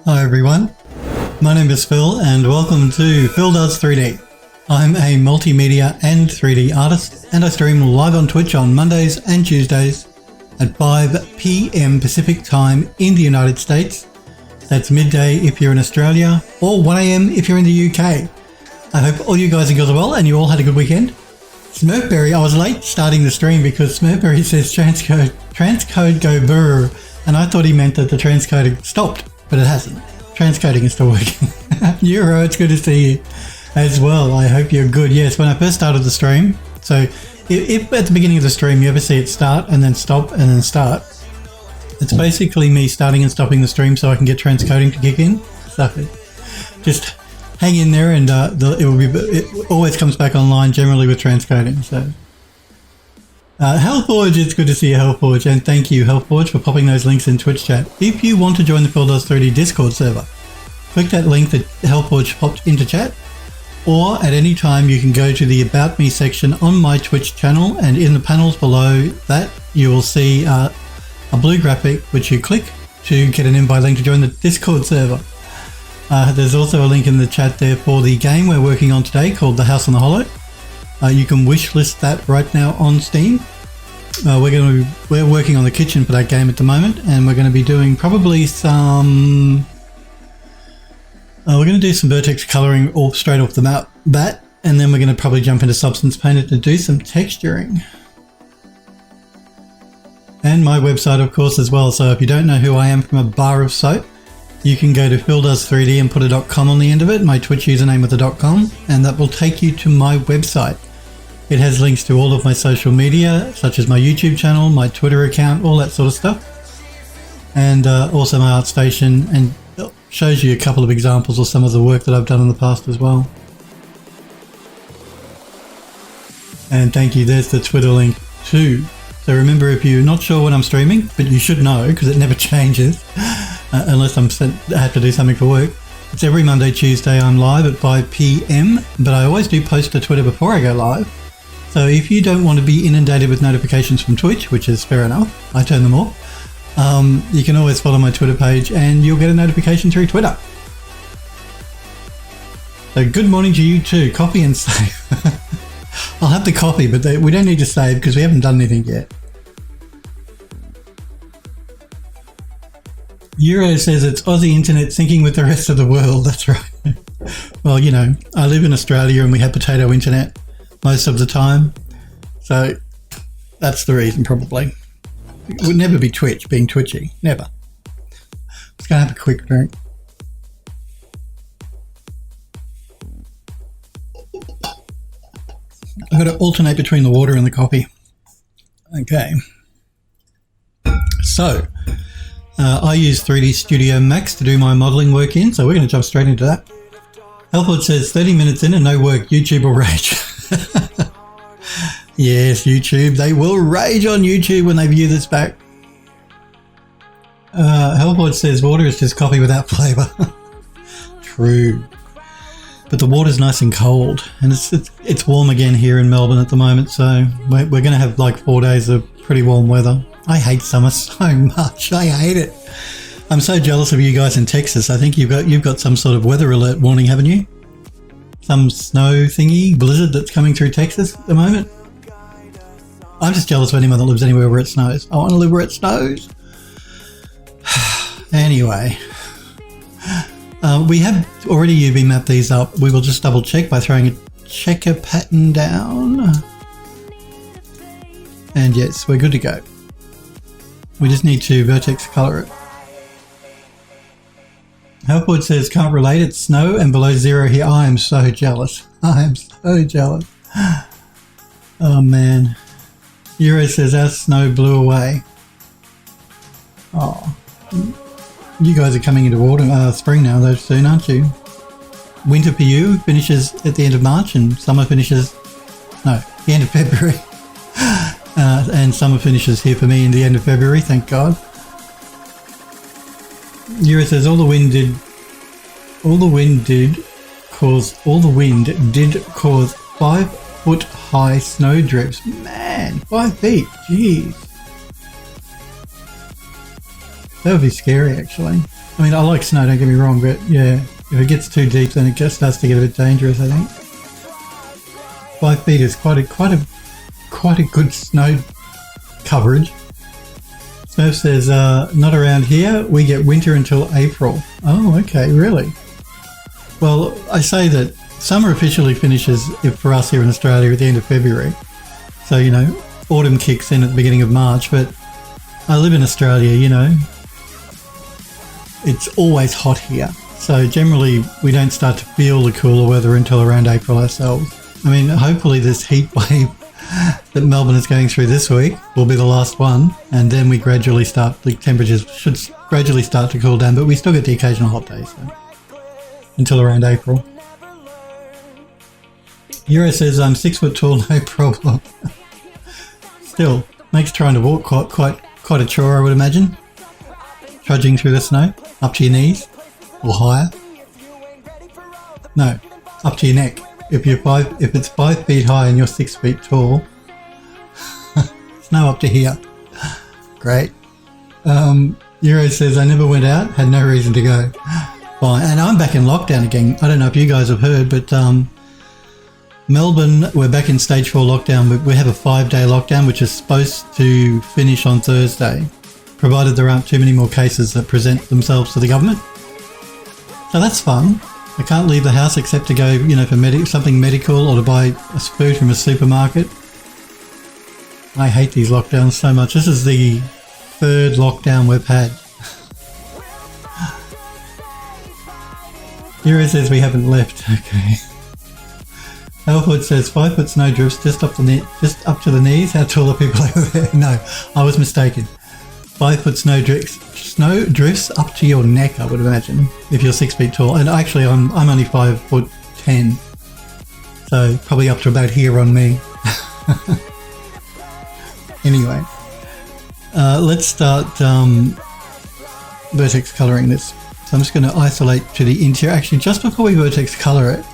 Hi everyone, my name is Phil and welcome to Phil Does 3D. I'm a multimedia and 3D artist and I stream live on Twitch on Mondays and Tuesdays at 5 PM Pacific time in the United States. That's midday if you're in Australia or 1 AM if you're in the UK. I hope all you guys and girls are well and you all had a good weekend. Smurfberry, I was late starting the stream because Smurfberry says transcode go brr, and I thought he meant that the transcoding stopped, but it hasn't. Transcoding is still working. Euro, it's good to see you as well. I hope you're good. Yes, when I first started the stream, so if at the beginning of the stream you ever see it start and then stop and then start, it's basically me starting and stopping the stream so I can get transcoding to kick in. So just hang in there and it always comes back online generally with transcoding. So Hellforge, it's good to see you, Hellforge, and thank you, Hellforge, for popping those links in Twitch chat. If you want to join the Phil Does 3D Discord server, click that link that Hellforge popped into chat, or at any time you can go to the About Me section on my Twitch channel, and in the panels below that you will see a blue graphic which you click to get an invite link to join the Discord server. There's also a link in the chat there for the game we're working on today called The House on the Hollow. You can wishlist that right now on Steam. We're working on the kitchen for that game at the moment, and we're going to be doing probably some. We're going to do some Vertex Coloring all straight off the bat, and then we're going to probably jump into Substance Painter to do some texturing. And my website, of course, as well. So if you don't know who I am from a bar of soap, you can go to phildoes3d and put a .com on the end of it, my Twitch username with a .com, and that will take you to my website. It has links to all of my social media, such as my YouTube channel, my Twitter account, all that sort of stuff. And also my ArtStation, and it shows you a couple of examples of some of the work that I've done in the past as well. And thank you, there's the Twitter link too. So remember, if you're not sure when I'm streaming, but you should know because it never changes, unless I have to do something for work. It's every Monday, Tuesday, I'm live at 5 PM, but I always do post to Twitter before I go live. So if you don't want to be inundated with notifications from Twitch, which is fair enough, I turn them off, you can always follow my Twitter page and you'll get a notification through Twitter. So good morning to you too. Copy and save. I'll have the copy, but we don't need to save because we haven't done anything yet. Euro says it's Aussie internet syncing with the rest of the world. That's right. Well, you know, I live in Australia and we have potato internet most of the time. So that's the reason probably. It would never be Twitch being twitchy. Never. Just going to have a quick drink. I've got to alternate between the water and the coffee. Okay. So I use 3D Studio Max to do my modeling work in, so we're going to jump straight into that. Helford says 30 minutes in and no work, YouTube will rage. Yes, YouTube, they will rage on YouTube when they view this back. Helford says water is just coffee without flavour. True. But the water's nice and cold, and it's warm again here in Melbourne at the moment, so we're going to have like 4 days of pretty warm weather. I hate summer so much. I hate it. I'm so jealous of you guys in Texas. I think you've got some sort of weather alert warning, haven't you? Some snow thingy, blizzard that's coming through Texas at the moment. I'm just jealous of anyone that lives anywhere where it snows. I want to live where it snows. Anyway, we have already UV mapped these up. We will just double check by throwing a checker pattern down. And yes, we're good to go. We just need to vertex color it. Helpwood says, can't relate, it's snow and below zero here. I am so jealous. I am so jealous. Oh man. Euro says, our snow blew away. Oh. You guys are coming into autumn, spring now though soon, aren't you? Winter for you finishes at the end of March and summer finishes, no, the end of February. And summer finishes here for me in the end of February, thank God. Euro says all the wind did cause 5-foot high snow drifts. Man, 5 feet, jeez. That would be scary, actually. I mean, I like snow, don't get me wrong, but yeah, if it gets too deep, then it just starts to get a bit dangerous, I think. 5 feet is quite a good snow coverage. Smurf says, not around here. We get winter until April. Oh, okay, really? Well, I say that summer officially finishes for us here in Australia at the end of February. So, you know, autumn kicks in at the beginning of March, but I live in Australia, you know. It's always hot here. So generally we don't start to feel the cooler weather until around April ourselves. I mean, hopefully this heat wave that Melbourne is going through this week will be the last one, and then we gradually start, the temperatures should gradually start to cool down, but we still get the occasional hot days, so, until around April. Euro says, I'm 6 foot tall, no problem. Still, makes trying to walk quite a chore, I would imagine. Trudging through the snow, up to your knees, or higher. No, up to your neck. If it's 5 feet high and you're 6 feet tall, snow up to here. Great. Euro says, I never went out, had no reason to go. Fine. And I'm back in lockdown again. I don't know if you guys have heard, but Melbourne, we're back in stage 4 lockdown. We have a 5-day lockdown, which is supposed to finish on Thursday, provided there aren't too many more cases that present themselves to the government. So that's fun. I can't leave the house except to go, you know, for something medical or to buy food from a supermarket. I hate these lockdowns so much. This is the 3rd lockdown we've had. Hero says we haven't left. Okay. Alfred says 5 foot snow drifts just up to the knees. How tall are people over there? No, I was mistaken. 5 foot snow drifts up to your neck, I would imagine, if you're 6 feet tall. And actually, I'm only 5'10", so probably up to about here on me. Anyway, let's start vertex coloring this. So I'm just going to isolate to the interior. Actually, just before we vertex color it,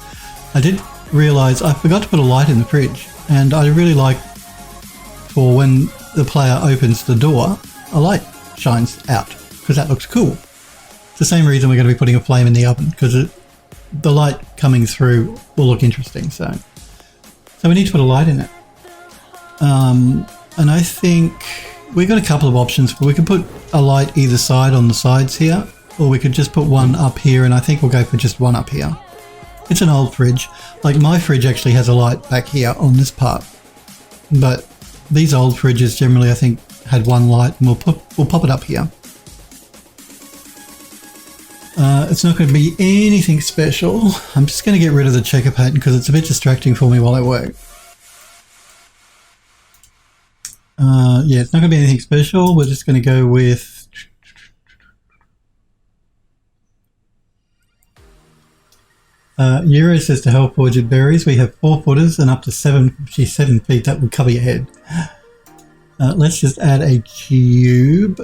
I did realise I forgot to put a light in the fridge, and I really like for when the player opens the door, a light shines out because that looks cool. It's the same reason we're going to be putting a flame in the oven, because the light coming through will look interesting. So we need to put a light in it. And I think we've got a couple of options. We could put a light either side on the sides here, or we could just put one up here, and I think we'll go for just one up here. It's an old fridge. Like my fridge actually has a light back here on this part, but these old fridges generally I think had one light, and we'll pop it up here. It's not going to be anything special. I'm just going to get rid of the checker pattern because it's a bit distracting for me while I work. Yeah, it's not going to be anything special. We're just going to go with Euro says to help forge it berries. We have 4 footers and up to 7 feet. That would cover your head. Let's just add a cube,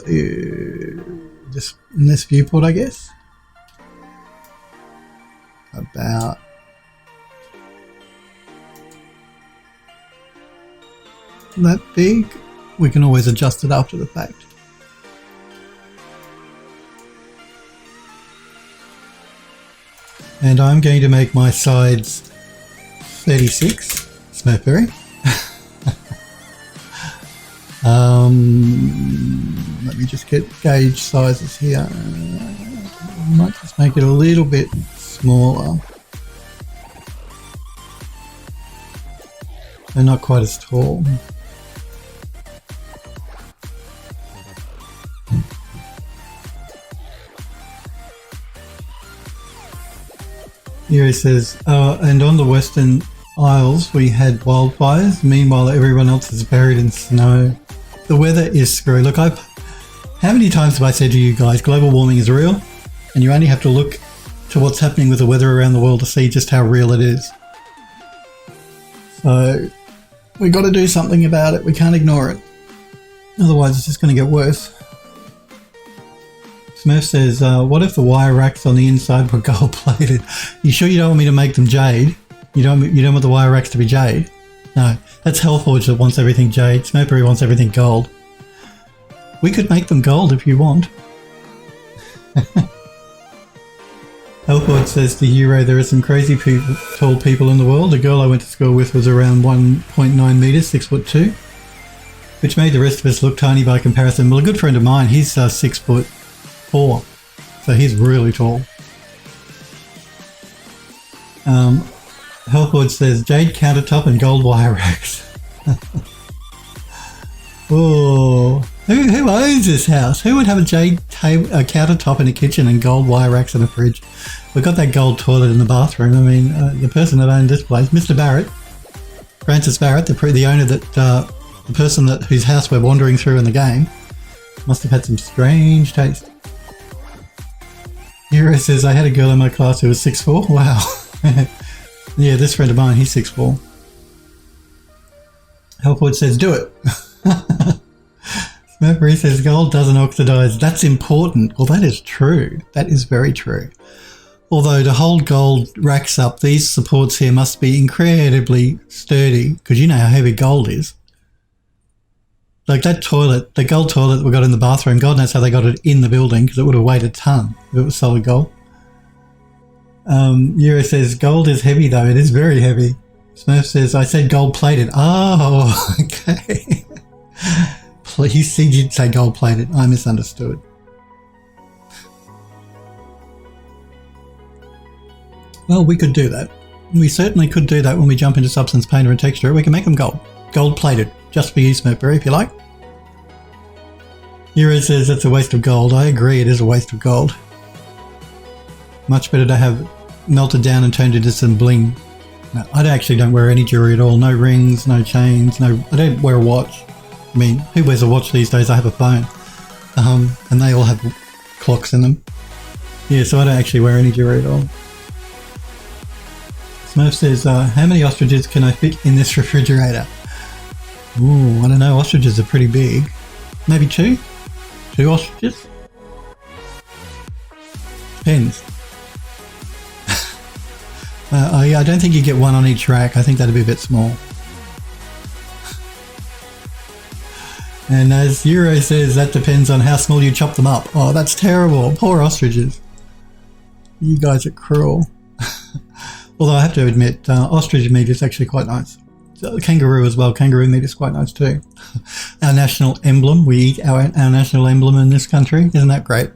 just in this viewport, I guess. About that big. We can always adjust it after the fact. And I'm going to make my sides 36, Smurfberry. Let me just get gauge sizes here. I might just make it a little bit smaller. They're not quite as tall. Here he says, and on the Western Isles we had wildfires. Meanwhile, everyone else is buried in snow. The weather is screwy. Look, how many times have I said to you guys, global warming is real, and you only have to look to what's happening with the weather around the world to see just how real it is. So we got to do something about it. We can't ignore it. Otherwise, it's just going to get worse. Smurf says, what if the wire racks on the inside were gold plated? You sure you don't want me to make them jade? You don't want the wire racks to be jade? No, that's Hellforge that wants everything jade. Smurfberry wants everything gold. We could make them gold if you want. Helpwood says to Euro, there are some crazy tall people in the world. The girl I went to school with was around 1.9 metres, 6'2", which made the rest of us look tiny by comparison. Well, a good friend of mine, he's 6'4", so he's really tall. Helpwood says jade countertop and gold wire racks. Oh, who owns this house? Who would have a jade countertop in a kitchen and gold wire racks in a fridge? We've got that gold toilet in the bathroom. I mean, the person that owned this place, Mr. Barrett, Francis Barrett, the owner that the person whose house we're wandering through in the game, must have had some strange taste. Hero says, I had a girl in my class who was 6'4". Wow. Yeah, this friend of mine, he's 6'4". Helpwood says, do it. Smurfree says, gold doesn't oxidize. That's important. Well, that is true. That is very true. Although to hold gold racks up, these supports here must be incredibly sturdy, because you know how heavy gold is. Like that toilet, the gold toilet that we got in the bathroom, God knows how they got it in the building, because it would have weighed a ton if it was solid gold. Euro says, gold is heavy though. It is very heavy. Smurf says, I said gold plated. Oh, okay. Please, he did say gold plated. I misunderstood. Well, we could do that. We certainly could do that when we jump into Substance Painter and Texture. We can make them gold. Gold plated. Just for you, Smurfberry, if you like. Euro says it's a waste of gold. I agree, it is a waste of gold. Much better to have melted down and turned into some bling. No, I actually don't wear any jewelry at all. No rings, no chains, I don't wear a watch. I mean, who wears a watch these days? I have a phone. And they all have clocks in them. Yeah, so I don't actually wear any jewelry at all. Smurf says, how many ostriches can I fit in this refrigerator? Ooh, I don't know. Ostriches are pretty big. Maybe 2? 2 ostriches? Depends. I don't think you get one on each rack. I think that'd be a bit small. And as Euro says, that depends on how small you chop them up. Oh, that's terrible. Poor ostriches. You guys are cruel. Although I have to admit, ostrich meat is actually quite nice. So kangaroo as well. Kangaroo meat is quite nice too. Our national emblem. We eat our national emblem in this country. Isn't that great?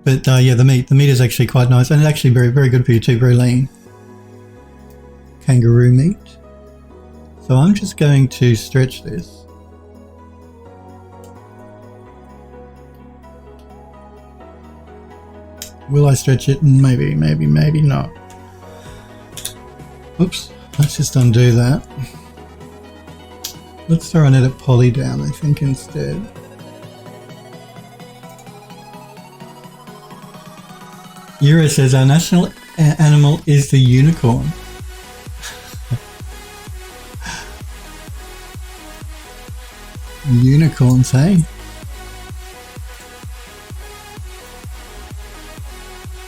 But yeah, the meat is actually quite nice, and it's actually very, very good for you too. Very lean. Kangaroo meat. So I'm just going to stretch this. Will I stretch it? Maybe, maybe, maybe not. Oops, let's just undo that. Let's throw an edit poly down, I think, instead. Euro says our national animal is the unicorn. Unicorns, hey?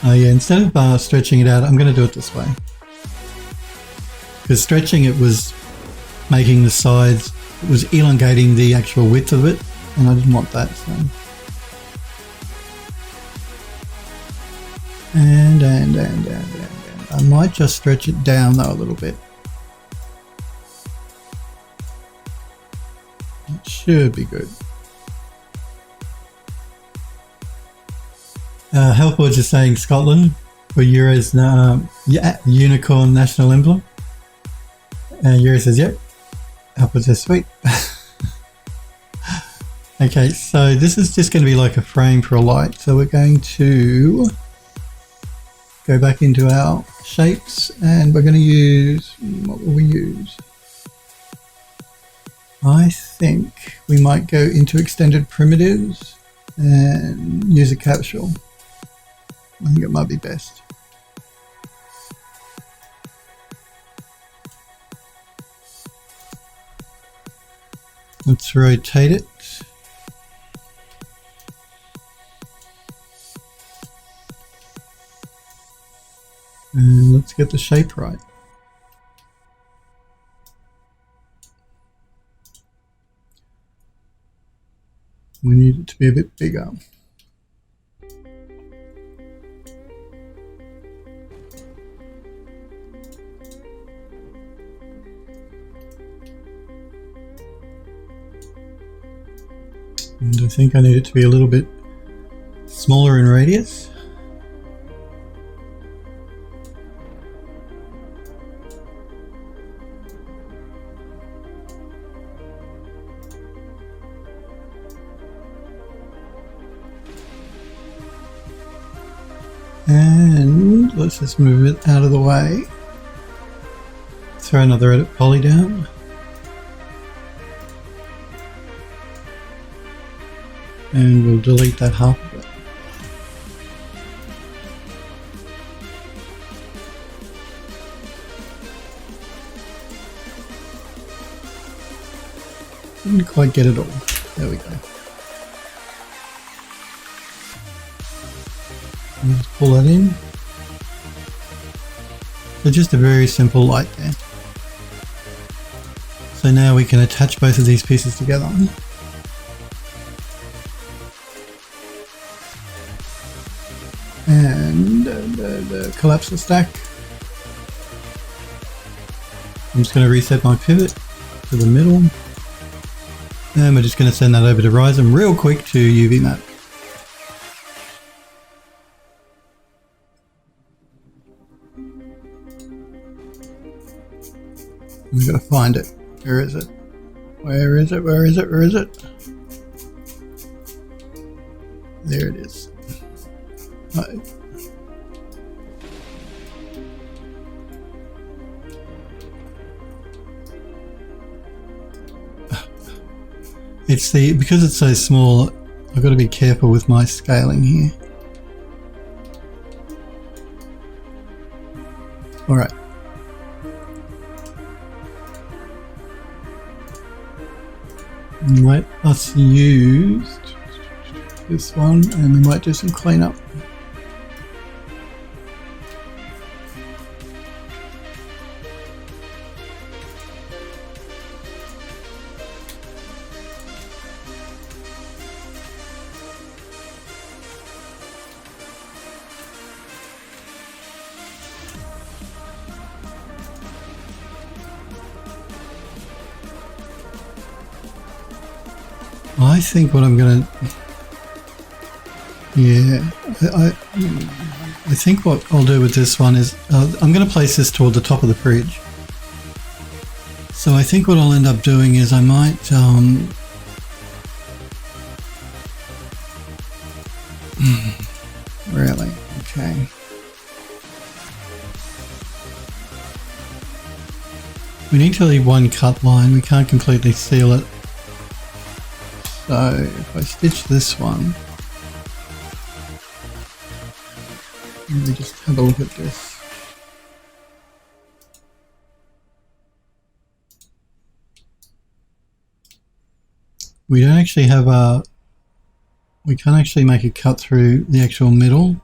Oh yeah, instead of stretching it out, I'm going to do it this way. Because stretching it was making the sides, it was elongating the actual width of it, and I didn't want that, so. And. I might just stretch it down though a little bit. It should be good. Helpwords is saying Scotland for Euro's unicorn national emblem. Euro says yep. Helpwords says sweet. Okay, so this is just going to be like a frame for a light. So we're going to go back into our shapes, and we're going to use, what will we use? I think we might go into extended primitives and use a capsule. I think it might be best. Let's rotate it. And let's get the shape right. We need it to be a bit bigger. And I think I need it to be a little bit smaller in radius. And let's just move it out of the way. Throw another edit poly down. And we'll delete that half of it. Didn't quite get it all. There we go. And just pull that in. So just a very simple light there. So now we can attach both of these pieces together. And collapse the stack. I'm just going to reset my pivot to the middle. And we're just going to send that over to Ryzen real quick to UV map. We've got to find it. Where is it? Where is it? Where is it? Where is it? There it is. Right. It's because it's so small, I've got to be careful with my scaling here. All right. Let us use this one and we might do some cleanup. I think what I'm gonna, I think what I'll do with this one is I'm gonna place this toward the top of the fridge. So I think what I'll end up doing is I might really, okay. We need to leave one cut line, we can't completely seal it. So if I stitch this one, let me just have a look at this. We don't actually have we can't actually make a cut through the actual middle.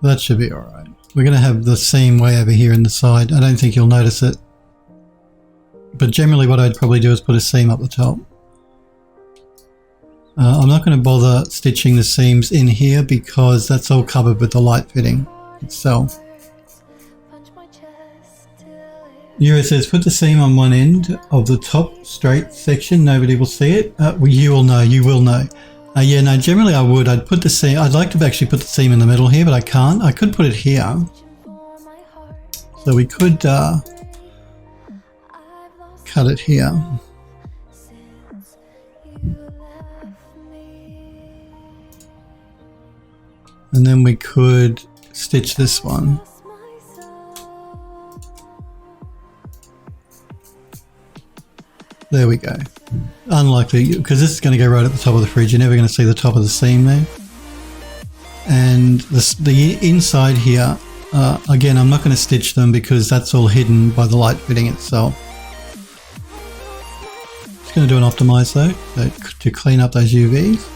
That should be alright. We're going to have the seam way over here in the side. I don't think you'll notice it. But generally what I'd probably do is put a seam up the top. I'm not going to bother stitching the seams in here because that's all covered with the light fitting itself. Euro says, put the seam on one end of the top straight section, nobody will see it. You will know, you will know. Yeah, no, generally I would. I'd put the seam, I'd like to actually put the seam in the middle here, but I can't. I could put it here. So we could cut it here. And then we could stitch this one. There we go. Unlikely, because this is going to go right at the top of the fridge. You're never going to see the top of the seam there. And the inside here, again, I'm not going to stitch them because that's all hidden by the light fitting itself. Just going to do an optimize though, to clean up those UVs.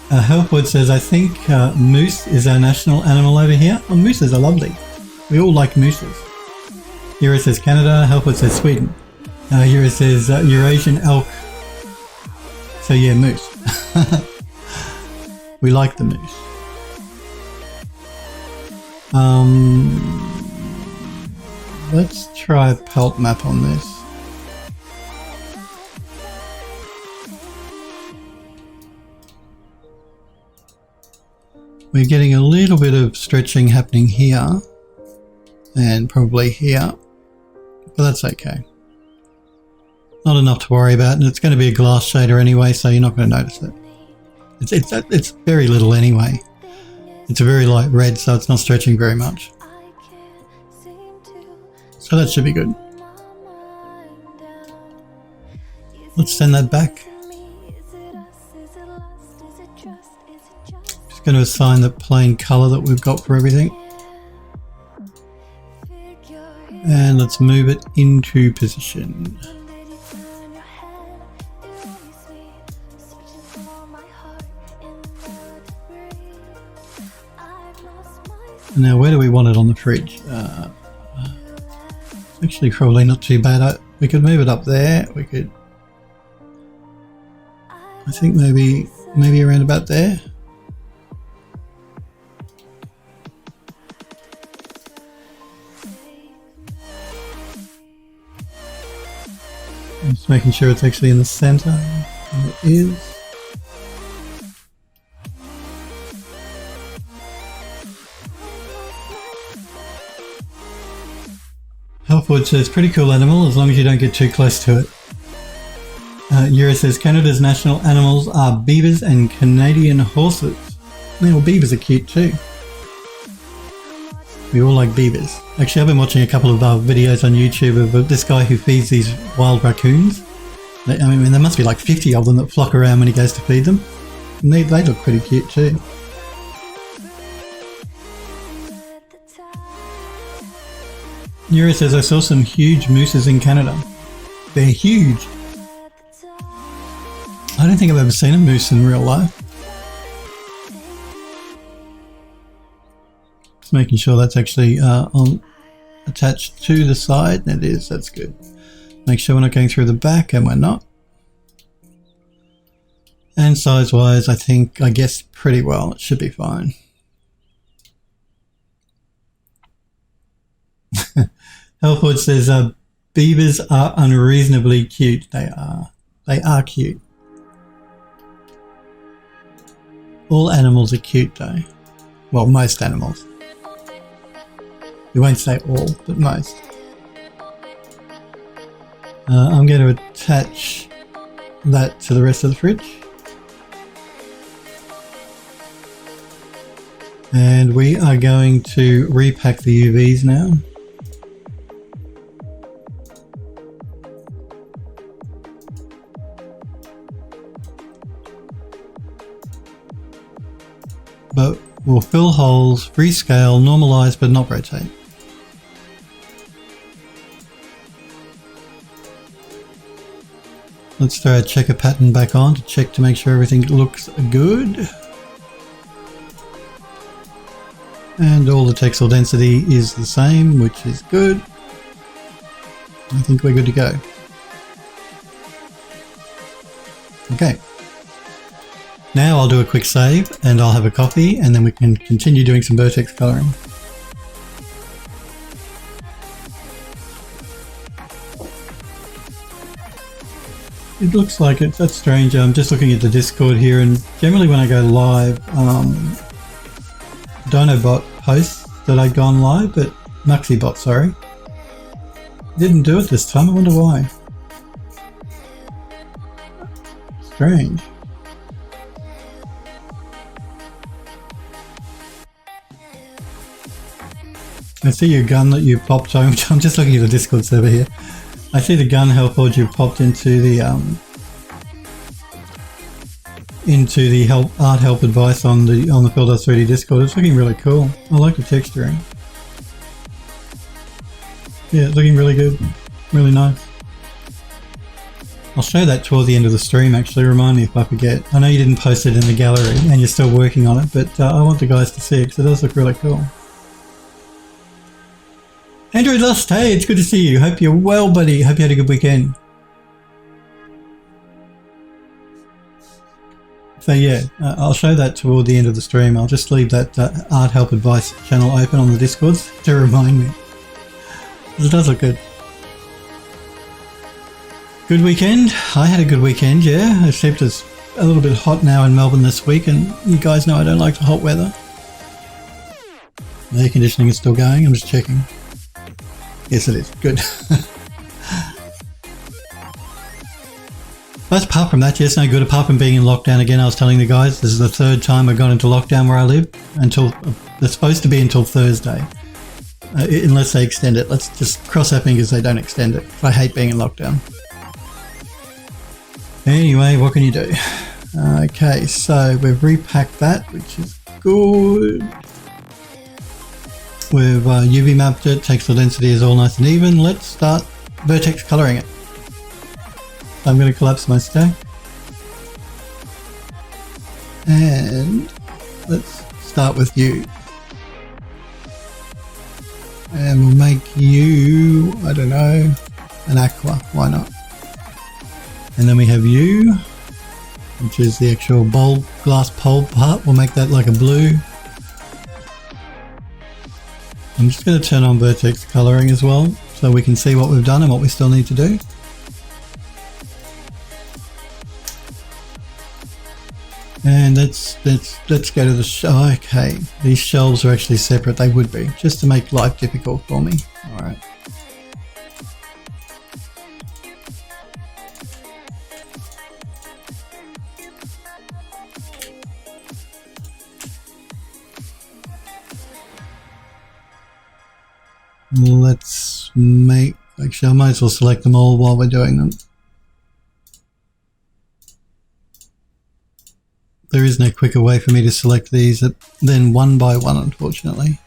Helpwood says, I think moose is our national animal over here. Oh, mooses are lovely. We all like mooses. Euro says Canada. Helpwood says Sweden. Euro says Eurasian elk. So yeah, moose. We like the moose. Let's try a pelt map on this. We're getting a little bit of stretching happening here and probably here, but that's okay. Not enough to worry about, and it's going to be a glass shader anyway, so you're not going to notice it. It's very little anyway. It's a very light red, so it's not stretching very much. So that should be good. Let's send that back. Just going to assign the plain color that we've got for everything. And let's move it into position. Now, where do we want it on the fridge? Actually, probably not too bad. We could move it up there. We could, I think maybe around about there. Just making sure it's actually in the center. And it is. Healthwood says, pretty cool animal as long as you don't get too close to it. Yura says, Canada's national animals are beavers and Canadian horses. Well, beavers are cute too. We all like beavers. Actually, I've been watching a couple of videos on YouTube of this guy who feeds these wild raccoons. I mean, there must be like 50 of them that flock around when he goes to feed them. And they look pretty cute too. Yura says, I saw some huge mooses in Canada. They're huge. I don't think I've ever seen a moose in real life. Just making sure that's actually attached to the side. It is, that's good. Make sure we're not going through the back, and we're not. And size-wise, I guess pretty well. It should be fine. Healthwood says, beavers are unreasonably cute. They are cute. All animals are cute though. Well, most animals. You won't say all, but most. I'm going to attach that to the rest of the fridge. And we are going to repack the UVs now. But we'll fill holes, rescale, normalize, but not rotate. Let's throw a checker pattern back on to check to make sure everything looks good. And all the textile density is the same, which is good. I think we're good to go. Okay. Now I'll do a quick save and I'll have a coffee and then we can continue doing some vertex coloring. It looks like it's, that's strange. I'm just looking at the Discord here, and generally when I go live, Dinobot posts that I'd gone live, but Muxibot, sorry, didn't do it this time. I wonder why. Strange. I see your gun that you popped. I'm just looking at the Discord server here. I see the gun Hellforge you popped into the art help advice on the Fieldhouse 3D Discord. It's looking really cool. I like the texturing. Yeah, it's looking really good. Really nice. I'll show that toward the end of the stream actually. Remind me if I forget. I know you didn't post it in the gallery and you're still working on it, but I want the guys to see it because it does look really cool. Android Lust, hey, it's good to see you. Hope you're well, buddy. Hope you had a good weekend. So yeah, I'll show that toward the end of the stream. I'll just leave that art help advice channel open on the Discords to remind me. It does look good. Good weekend. I had a good weekend, yeah. Except it's a little bit hot now in Melbourne this week, and you guys know I don't like the hot weather. The air conditioning is still going. I'm just checking. Yes, it is. Good. But apart from that, yes, no good. Apart from being in lockdown again, I was telling the guys, this is the third time I've gone into lockdown where I live. It's supposed to be until Thursday. Unless they extend it. Let's just cross our fingers they don't extend it. I hate being in lockdown. Anyway, what can you do? Okay, so we've repacked that, which is good. We've UV mapped it. Textile density is all nice and even. Let's start vertex coloring it. I'm going to collapse my stack. And let's start with you. And we'll make you, I don't know, an aqua. Why not? And then we have you, which is the actual bulb, glass bulb part. We'll make that like a blue. I'm just going to turn on vertex coloring as well, so we can see what we've done and what we still need to do. And let's go to the okay, these shelves are actually separate. They would be, just to make life difficult for me. All right. Let's make, actually I might as well select them all while we're doing them. There is no quicker way for me to select these than one by one, unfortunately.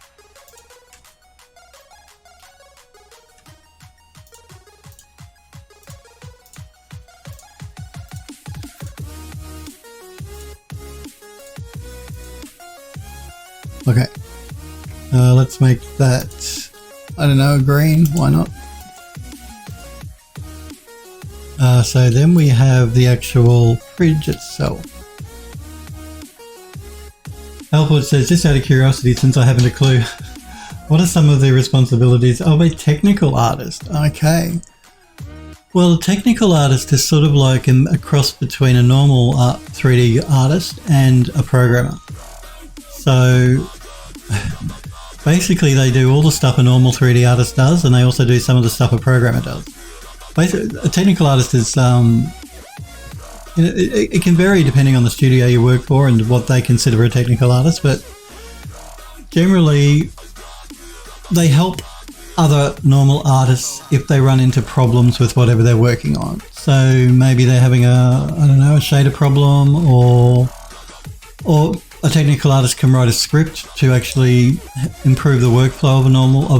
Okay, let's make that, I don't know, green, why not? So then we have the actual fridge itself. Alport says, just out of curiosity, since I haven't a clue, what are some of the responsibilities of a technical artist? Okay. Well, a technical artist is sort of like a cross between a normal 3D artist and a programmer. So basically they do all the stuff a normal 3D artist does, and they also do some of the stuff a programmer does. Basically, a technical artist is it can vary depending on the studio you work for and what they consider a technical artist, but generally they help other normal artists if they run into problems with whatever they're working on. So maybe they're having a shader problem, or a technical artist can write a script to actually improve the workflow of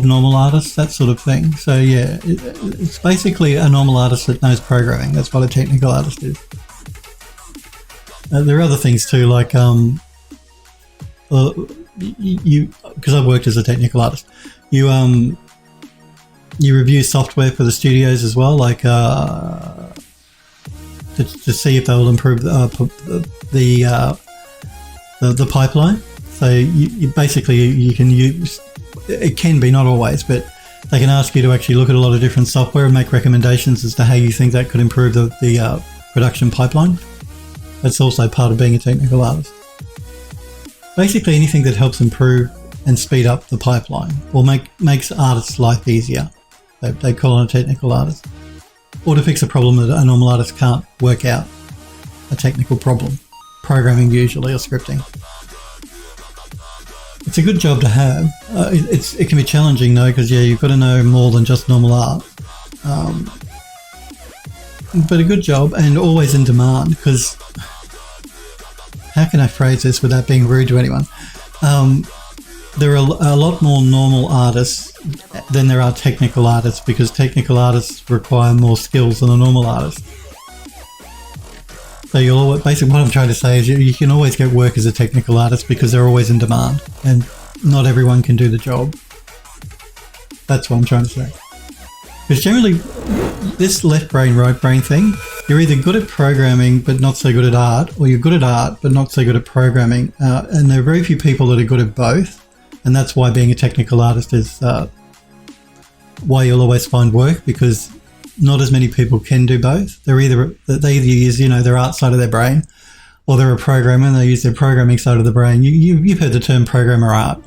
normal artists, that sort of thing. So yeah, it's basically a normal artist that knows programming. That's what a technical artist is. There are other things too, like because I've worked as a technical artist, you review software for the studios as well, like to see if they will improve the pipeline. So you basically you can use, it can be, not always, but they can ask you to actually look at a lot of different software and make recommendations as to how you think that could improve the production pipeline. That's also part of being a technical artist. Basically anything that helps improve and speed up the pipeline or makes artists' life easier. They call it a technical artist. Or to fix a problem that a normal artist can't work out. A technical problem. Programming usually, or scripting. It's a good job to have. It can be challenging though, because yeah, you've got to know more than just normal art. But a good job, and always in demand, because how can I phrase this without being rude to anyone? There are a lot more normal artists than there are technical artists, because technical artists require more skills than a normal artist. So basically what I'm trying to say is you can always get work as a technical artist because they're always in demand, and not everyone can do the job. That's what I'm trying to say. Because generally, this left brain, right brain thing, You're either good at programming but not so good at art, or you're good at art but not so good at programming. And there are very few people that are good at both. And that's why being a technical artist is why you'll always find work, because not as many people can do both. They either use, their art side of their brain, or they're a programmer and they use their programming side of the brain. You've heard the term programmer art.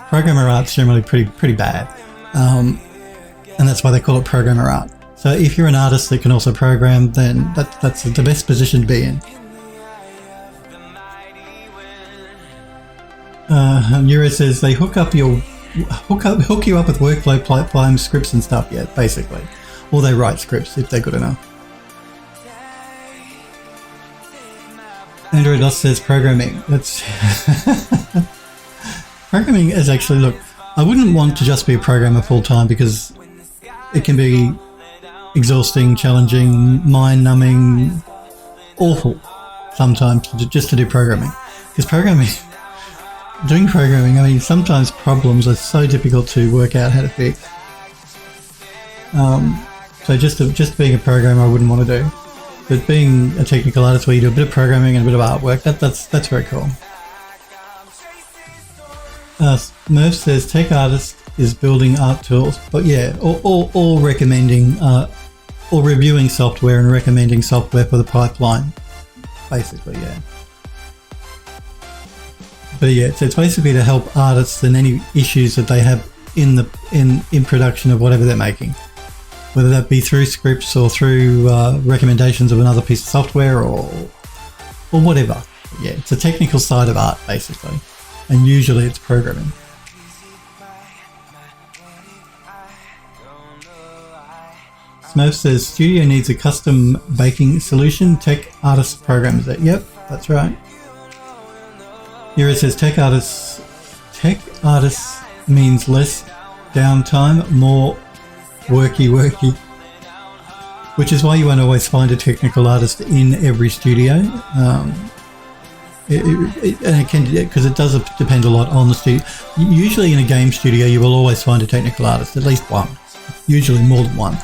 Programmer art's generally pretty bad, and that's why they call it programmer art. So if you're an artist that can also program, then that's the best position to be in. Euro says they hook you up with workflow pipelines, scripts and stuff. Yeah, basically, or they write scripts if they're good enough. Android Lost says programming. That's programming is actually, look, I wouldn't want to just be a programmer full time, because it can be exhausting, challenging, mind-numbing, awful sometimes just to do programming. Because doing programming, I mean, sometimes problems are so difficult to work out how to fix. So just being a programmer, I wouldn't want to do. But being a technical artist where you do a bit of programming and a bit of artwork, that's very cool. Murph says tech artist is building art tools, but yeah, or recommending or reviewing software and recommending software for the pipeline, basically, yeah. But yeah, it's basically to help artists in any issues that they have in production of whatever they're making, whether that be through scripts or through recommendations of another piece of software or whatever. Yeah, it's a technical side of art basically, and usually it's programming. Smurf says studio needs a custom baking solution. Tech artist programs it. Yep, that's right. Here it says tech artists means less downtime, more worky, which is why you won't always find a technical artist in every studio. And it can, because it does depend a lot on the studio. Usually in a game studio you will always find a technical artist, at least one, usually more than one,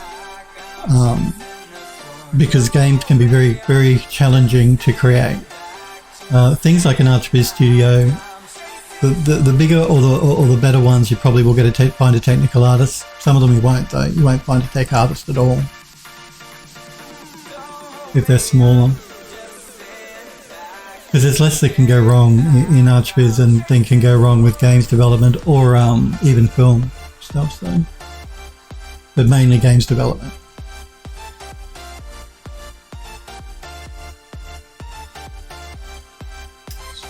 because games can be very, very challenging to create. Things like an Archviz studio, the bigger or the better ones, you probably will get find a technical artist. Some of them you won't though. You won't find a tech artist at all if they're smaller, because there's less that can go wrong in Archviz than can go wrong with games development or even film stuff. So, but mainly games development.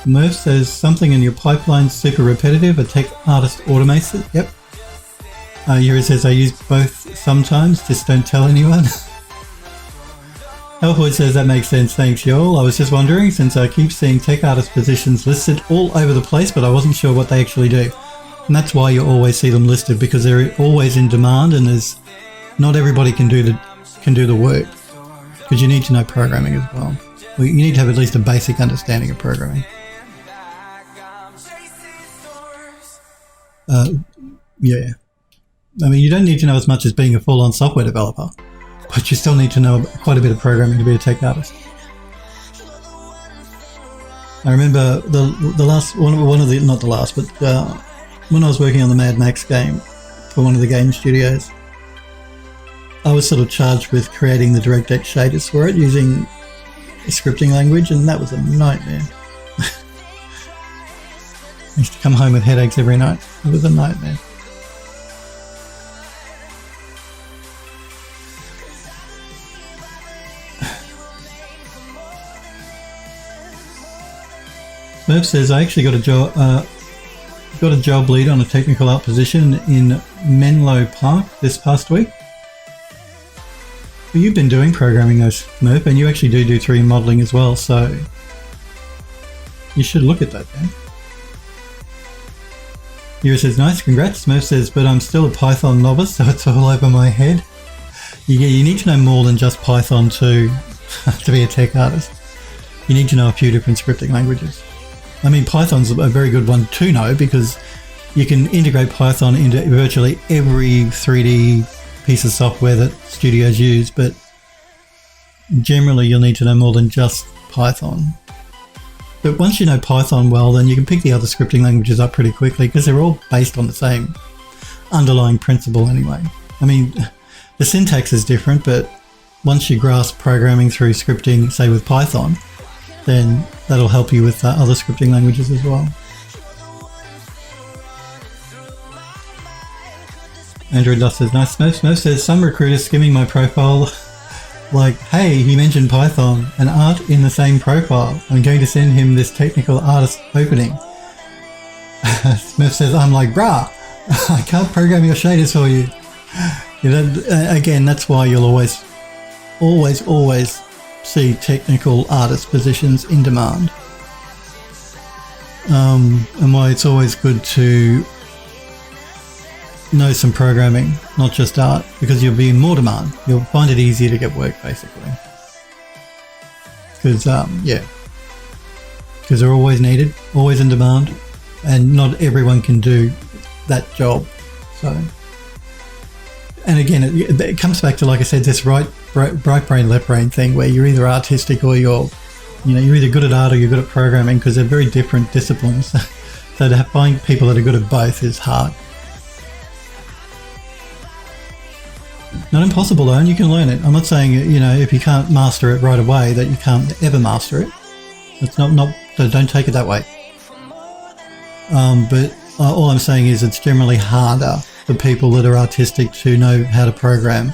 Murph says something in your pipeline super repetitive. A tech artist automates it. Yep. Yuri says I use both sometimes, just don't tell anyone. Hellboy says that makes sense. Thanks, y'all. I was just wondering, since I keep seeing tech artist positions listed all over the place, but I wasn't sure what they actually do. And that's why you always see them listed, because they're always in demand, and there's not everybody can do the work, because you need to know programming as well. You need to have at least a basic understanding of programming. Yeah. I mean, you don't need to know as much as being a full-on software developer, but you still need to know quite a bit of programming to be a tech artist. I remember the last one of the, not the last, but when I was working on the Mad Max game for one of the game studios, I was sort of charged with creating the DirectX shaders for it using a scripting language, and that was a nightmare. I used to come home with headaches every night. It was a nightmare. Smurf says I actually got a job lead on a technical art position in Menlo Park this past week. Well, you've been doing programming though, Smurf, and you actually do 3D modeling as well, so you should look at that then. Yuri says, nice, congrats. Smurf says, but I'm still a Python novice, so it's all over my head. You need to know more than just Python to be a tech artist. You need to know a few different scripting languages. I mean, Python's a very good one to know, because you can integrate Python into virtually every 3D piece of software that studios use, but generally you'll need to know more than just Python. But once you know Python well, then you can pick the other scripting languages up pretty quickly because they're all based on the same underlying principle anyway. I mean, the syntax is different, but once you grasp programming through scripting, say with Python, then that'll help you with other scripting languages as well. Android Dust says, nice. Smurf says, some recruiter skimming my profile like, hey, he mentioned Python and art in the same profile. I'm going to send him this technical artist opening. Smurf says, I'm like, brah, I can't program your shaders for you. Again, that's why you'll always see technical artist positions in demand. And why it's always good to know some programming, not just art, because you'll be in more demand. You'll find it easier to get work, basically. Because, because they're always needed, always in demand, and not everyone can do that job. So, and again, it comes back to, like I said, this right brain, left brain thing, where you're either artistic or you're either good at art or you're good at programming, because they're very different disciplines. So to find people that are good at both is hard. Not impossible though, and you can learn it. I'm not saying, if you can't master it right away, that you can't ever master it. It's not so don't take it that way. But all I'm saying is it's generally harder for people that are artistic to know how to program,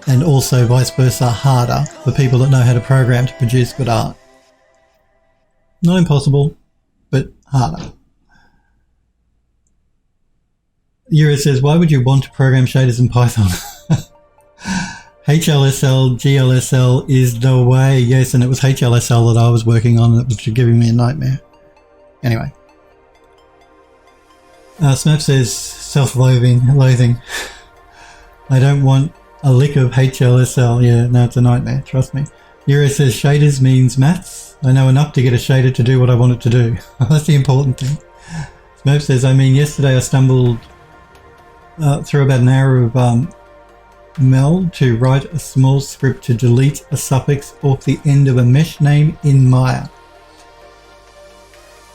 and also vice versa, harder for people that know how to program to produce good art. Not impossible, but harder. Yura says, why would you want to program shaders in Python? HLSL, GLSL is the way. Yes, and it was HLSL that I was working on that was giving me a nightmare. Anyway. Smurf says, self-loathing. I don't want a lick of HLSL. Yeah, no, it's a nightmare, trust me. Yura says, shaders means maths. I know enough to get a shader to do what I want it to do. That's the important thing. Smurf says, yesterday I stumbled through about an hour of Mel to write a small script to delete a suffix off the end of a mesh name in Maya.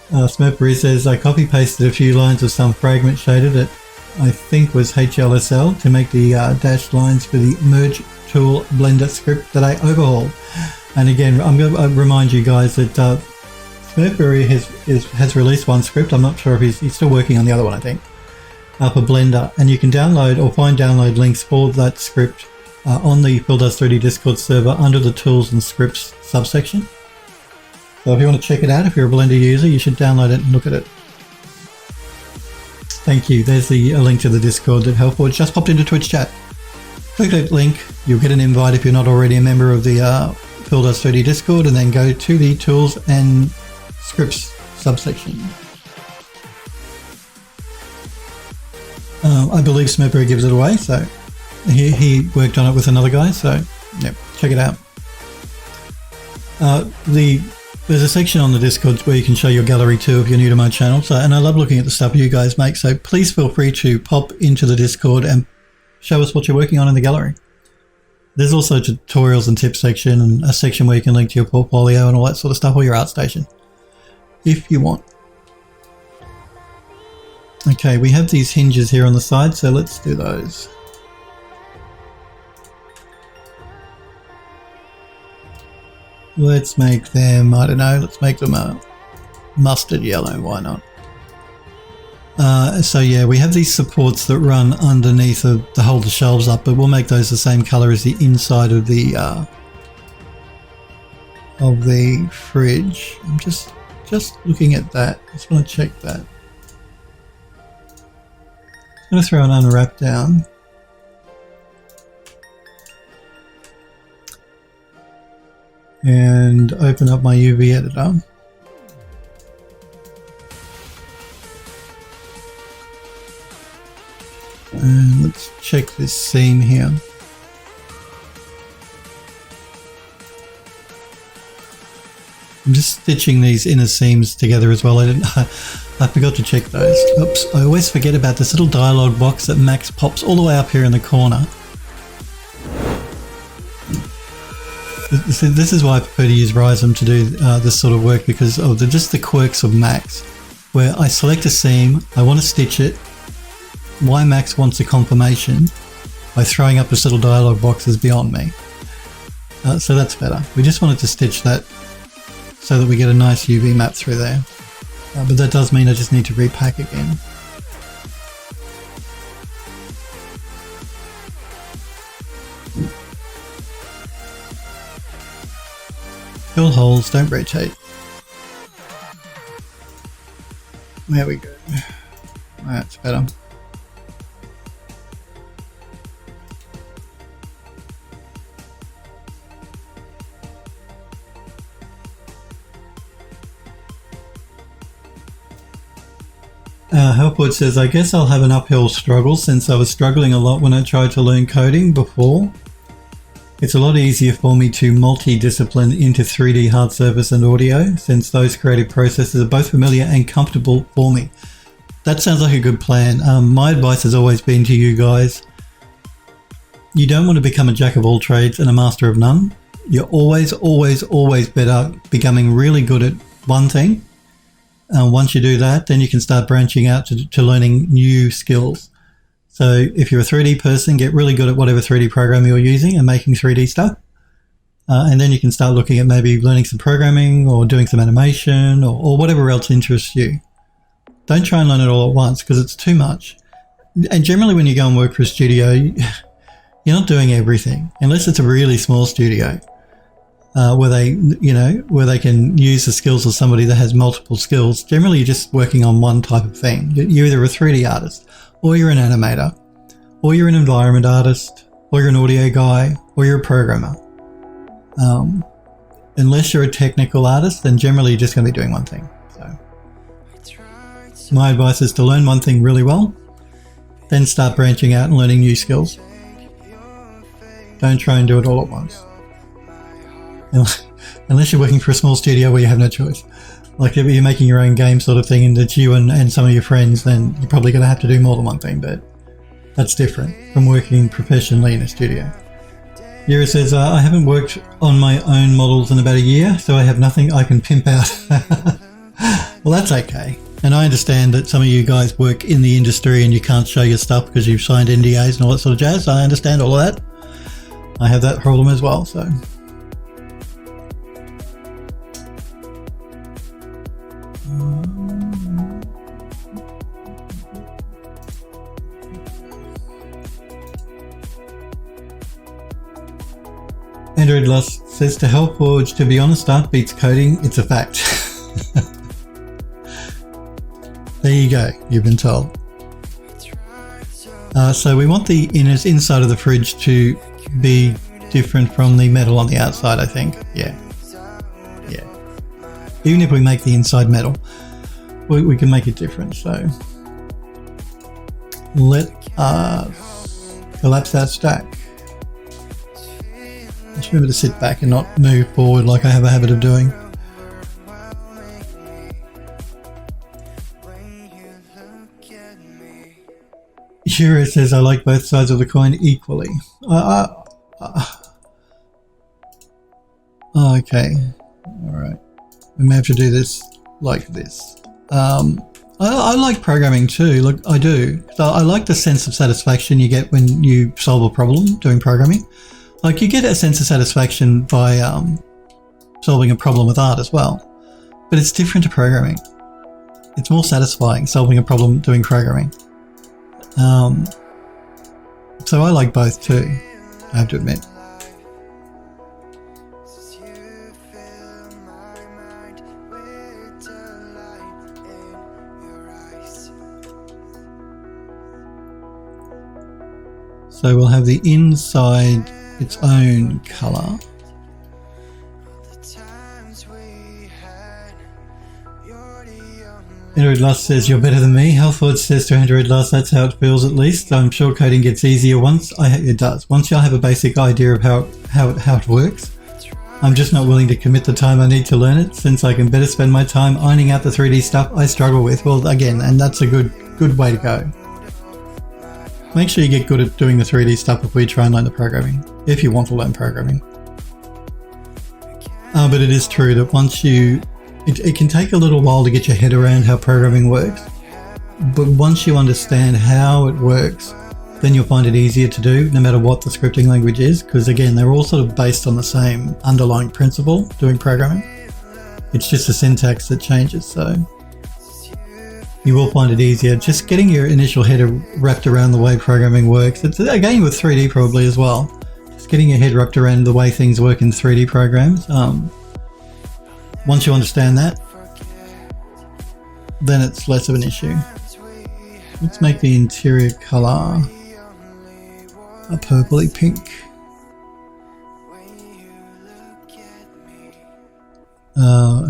Smurfberry says, I copy-pasted a few lines of some fragment shader that I think was HLSL to make the dashed lines for the merge tool blender script that I overhauled. And again, I'm going to remind you guys that Smurfberry has released one script. I'm not sure if he's still working on the other one, I think. For Blender, and you can download or find download links for that script on the PhilDoes3D Discord server under the Tools and Scripts subsection. So if you want to check it out, if you're a Blender user, you should download it and look at it. Thank you. There's a link to the Discord that helpful. It just popped into Twitch chat. Click that link. You'll get an invite if you're not already a member of the PhilDoes3D Discord, and then go to the Tools and Scripts subsection. I believe Smurfberry gives it away, so he worked on it with another guy, so yeah, check it out. There's a section on the Discord where you can show your gallery too if you're new to my channel, and I love looking at the stuff you guys make, so please feel free to pop into the Discord and show us what you're working on in the gallery. There's also tutorials and tips section, and a section where you can link to your portfolio and all that sort of stuff, or your art station, if you want. Okay, we have these hinges here on the side, so let's do those. Let's make them, I don't know, let's make them a mustard yellow, why not? So yeah, we have these supports that run underneath to hold the shelves up, but we'll make those the same color as the inside of the fridge. I'm just looking at that. I just want to check that. I'm going to throw an unwrap down. And open up my UV editor. And let's check this seam here. I'm just stitching these inner seams together as well. I forgot to check those. Oops, I always forget about this little dialog box that Max pops all the way up here in the corner. This is why I prefer to use Rhizome to do this sort of work, because of just the quirks of Max, where I select a seam, I want to stitch it. Why Max wants a confirmation by throwing up this little dialog box is beyond me. So that's better. We just wanted to stitch that so that we get a nice UV map through there. But that does mean I just need to repack again. Fill holes, don't rotate. There we go. That's better. Helpwood says, I guess I'll have an uphill struggle since I was struggling a lot when I tried to learn coding before. It's a lot easier for me to multi-discipline into 3D hard surface and audio, since those creative processes are both familiar and comfortable for me. That sounds like a good plan. My advice has always been to you guys, you don't want to become a jack of all trades and a master of none. You're always better becoming really good at one thing. Once you do that, then you can start branching out to learning new skills. So if you're a 3D person, get really good at whatever 3D program you're using and making 3D stuff. And then you can start looking at maybe learning some programming or doing some animation or whatever else interests you. Don't try and learn it all at once because it's too much. And generally when you go and work for a studio, you're not doing everything unless it's a really small studio where they can use the skills of somebody that has multiple skills. Generally you're just working on one type of thing. You're either a 3D artist, or you're an animator, or you're an environment artist, or you're an audio guy, or you're a programmer. Unless you're a technical artist, then generally you're just going to be doing one thing. So my advice is to learn one thing really well, then start branching out and learning new skills. Don't try and do it all at once. Unless you're working for a small studio where you have no choice. Like if you're making your own game sort of thing and it's you and some of your friends, then you're probably going to have to do more than one thing, but that's different from working professionally in a studio. Yura says, I haven't worked on my own models in about a year, so I have nothing I can pimp out. Well, that's okay. And I understand that some of you guys work in the industry and you can't show your stuff because you've signed NDAs and all that sort of jazz. I understand all of that. I have that problem as well, so... Android Lust says, to help Forge, to be honest, art beats coding. It's a fact. There you go. You've been told. So we want the inside of the fridge to be different from the metal on the outside, I think. Yeah. Even if we make the inside metal, we can make it different. So let us collapse that stack. Just remember to sit back and not move forward like I have a habit of doing. Shira says, I like both sides of the coin equally. Okay. Alright. We may have to do this like this. I like programming too. Look, I do. So I like the sense of satisfaction you get when you solve a problem doing programming. Like you get a sense of satisfaction by solving a problem with art as well, but it's different to programming. It's more satisfying solving a problem doing programming. So I like both too, I have to admit. So we'll have the inside its own colour. Android Lust says, you're better than me. Healthwood says to Android Lust, that's how it feels at least. I'm sure coding gets easier once. It does. Once you'll have a basic idea of how it works. I'm just not willing to commit the time I need to learn it, since I can better spend my time ironing out the 3D stuff I struggle with. Well, again, and that's a good way to go. Make sure you get good at doing the 3D stuff before you try and learn the programming, if you want to learn programming. But it is true that once it can take a little while to get your head around how programming works. But once you understand how it works, then you'll find it easier to do no matter what the scripting language is, because again, they're all sort of based on the same underlying principle doing programming. It's just the syntax that changes, so you will find it easier. Just getting your initial head wrapped around the way programming works. It's again with 3D probably as well. Just getting your head wrapped around the way things work in 3D programs. Once you understand that, then it's less of an issue. Let's make the interior color a purpley pink.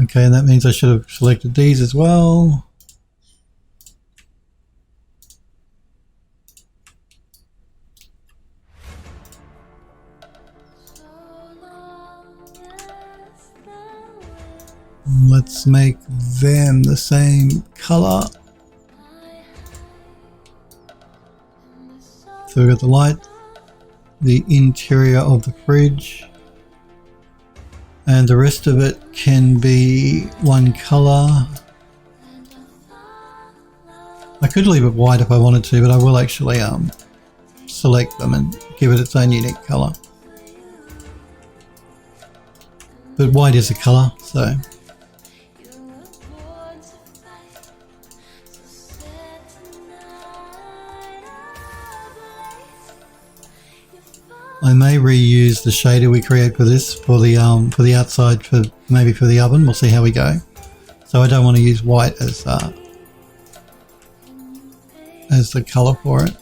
Okay, and that means I should have selected these as well. Let's make them the same color. So we've got the light, the interior of the fridge, and the rest of it can be one color. I could leave it white if I wanted to, but I will actually select them and give it its own unique color. But white is a color, so I may reuse the shader we create for this for the outside, for maybe for the oven. We'll see how we go. So I don't want to use white as the color for it.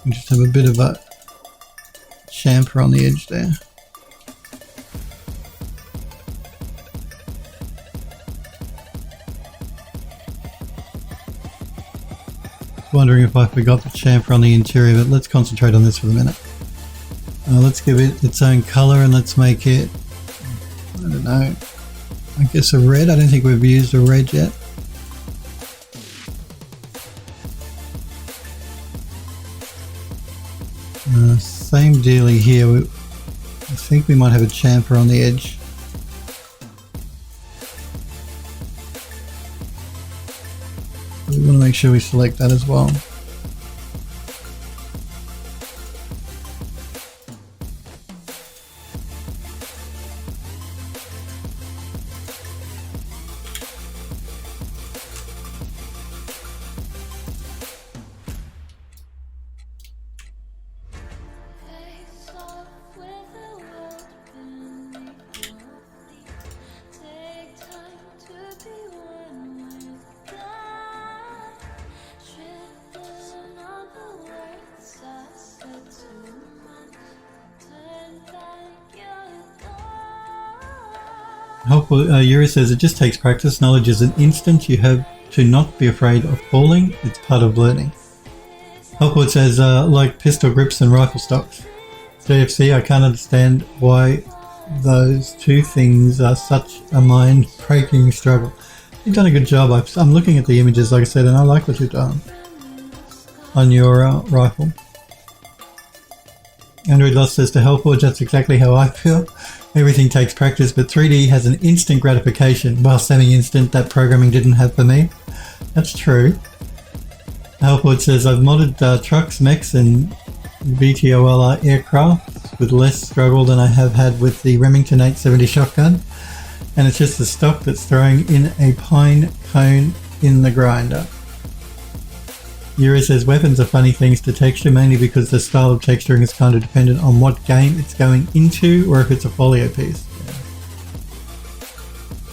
And just have a bit of a chamfer on the edge there. Wondering if I forgot the chamfer on the interior, but let's concentrate on this for the minute. Let's give it its own color and let's make it, I don't know, I guess a red. I don't think we've used a red yet. Same dealie here. I think we might have a chamfer on the edge. We want to make sure we select that as well. Helpful, Yuri says, it just takes practice. Knowledge is an instant. You have to not be afraid of falling. It's part of learning. Helpful says, like pistol grips and rifle stocks. JFC, I can't understand why those two things are such a mind-breaking struggle. You've done a good job. I'm looking at the images, like I said, and I like what you've done on your rifle. Android Lost says, to Hellforge, that's exactly how I feel. Everything takes practice, but 3D has an instant gratification. Well, semi-instant, that programming didn't have for me. That's true. Hellforge says, I've modded trucks, mechs, and VTOL aircraft with less struggle than I have had with the Remington 870 shotgun. And it's just the stock that's throwing in a pine cone in the grinder. Yuri says, weapons are funny things to texture, mainly because the style of texturing is kind of dependent on what game it's going into or if it's a folio piece. Yeah.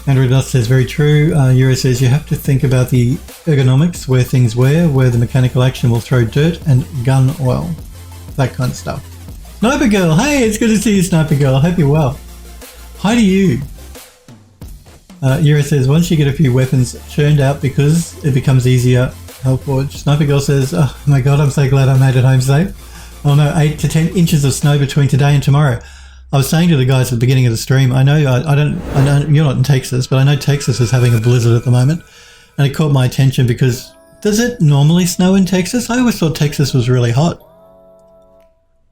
Andrew Dust says, very true. Yuri says, you have to think about the ergonomics, where things wear, where the mechanical action will throw dirt and gun oil. That kind of stuff. Sniper Girl, hey, it's good to see you, Sniper Girl. I hope you're well. Hi to you. Yuri says, once you get a few weapons churned out because it becomes easier. Hellforge. Sniper Girl says, oh my god, I'm so glad I made it home safe. Oh no, 8 to 10 inches of snow between today and tomorrow. I was saying to the guys at the beginning of the stream, I know you're not in Texas, but I know Texas is having a blizzard at the moment. And it caught my attention because does it normally snow in Texas? I always thought Texas was really hot,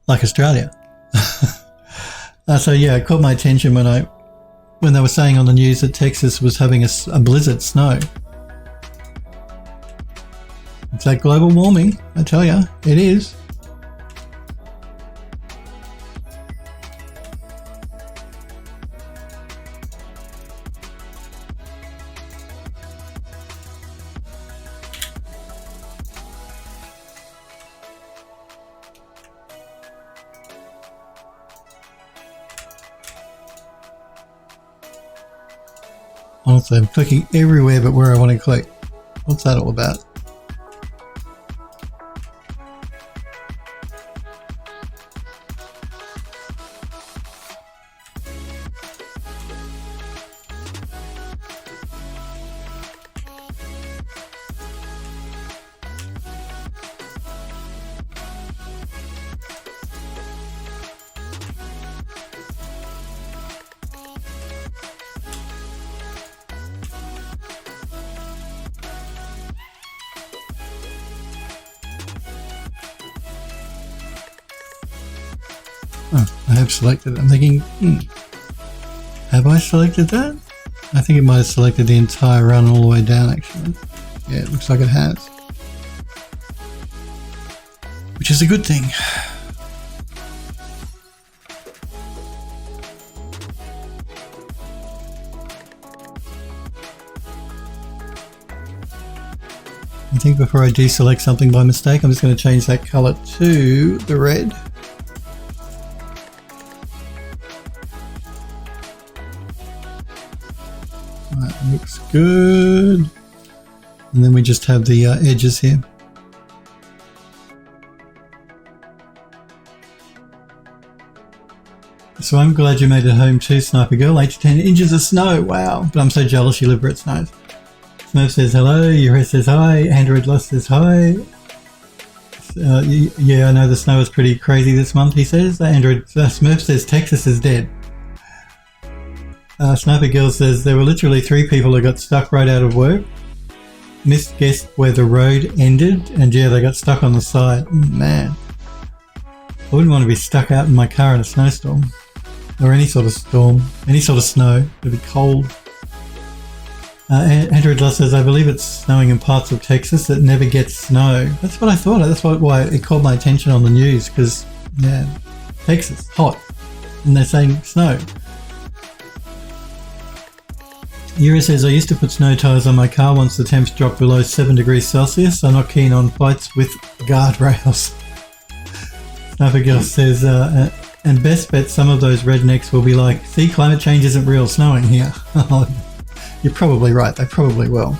like Australia. So yeah, it caught my attention when they were saying on the news that Texas was having a blizzard snow. It's that global warming, I tell you, it is. Honestly, I'm clicking everywhere but where I want to click. What's that all about? Oh, I have selected it. I'm thinking, have I selected that? I think it might have selected the entire run all the way down, actually. Yeah, it looks like it has. Which is a good thing. I think before I deselect something by mistake, I'm just going to change that color to the red. That looks good. And then we just have the edges here. So I'm glad you made it home too, Sniper Girl. 8 to 10 inches of snow. Wow. But I'm so jealous you live where it snows. Smurf says hello. Uri says hi. Android Lost says hi. Yeah, I know the snow is pretty crazy this month, he says. Smurf says Texas is dead. Sniper Girl says there were literally 3 people who got stuck right out of work. Misguessed where the road ended, and yeah, they got stuck on the side. Man, I wouldn't want to be stuck out in my car in a snowstorm, or any sort of storm, any sort of snow. It'd be cold. Android Lost says, I believe it's snowing in parts of Texas that never gets snow. That's what I thought. That's why it caught my attention on the news, because yeah, Texas, hot, and they're saying snow. Yura says, I used to put snow tires on my car once the temps dropped below 7 degrees Celsius. I'm not keen on fights with guardrails. Sniper Girl says, and best bet some of those rednecks will be like, see, climate change isn't real, snowing here. You're probably right, they probably will.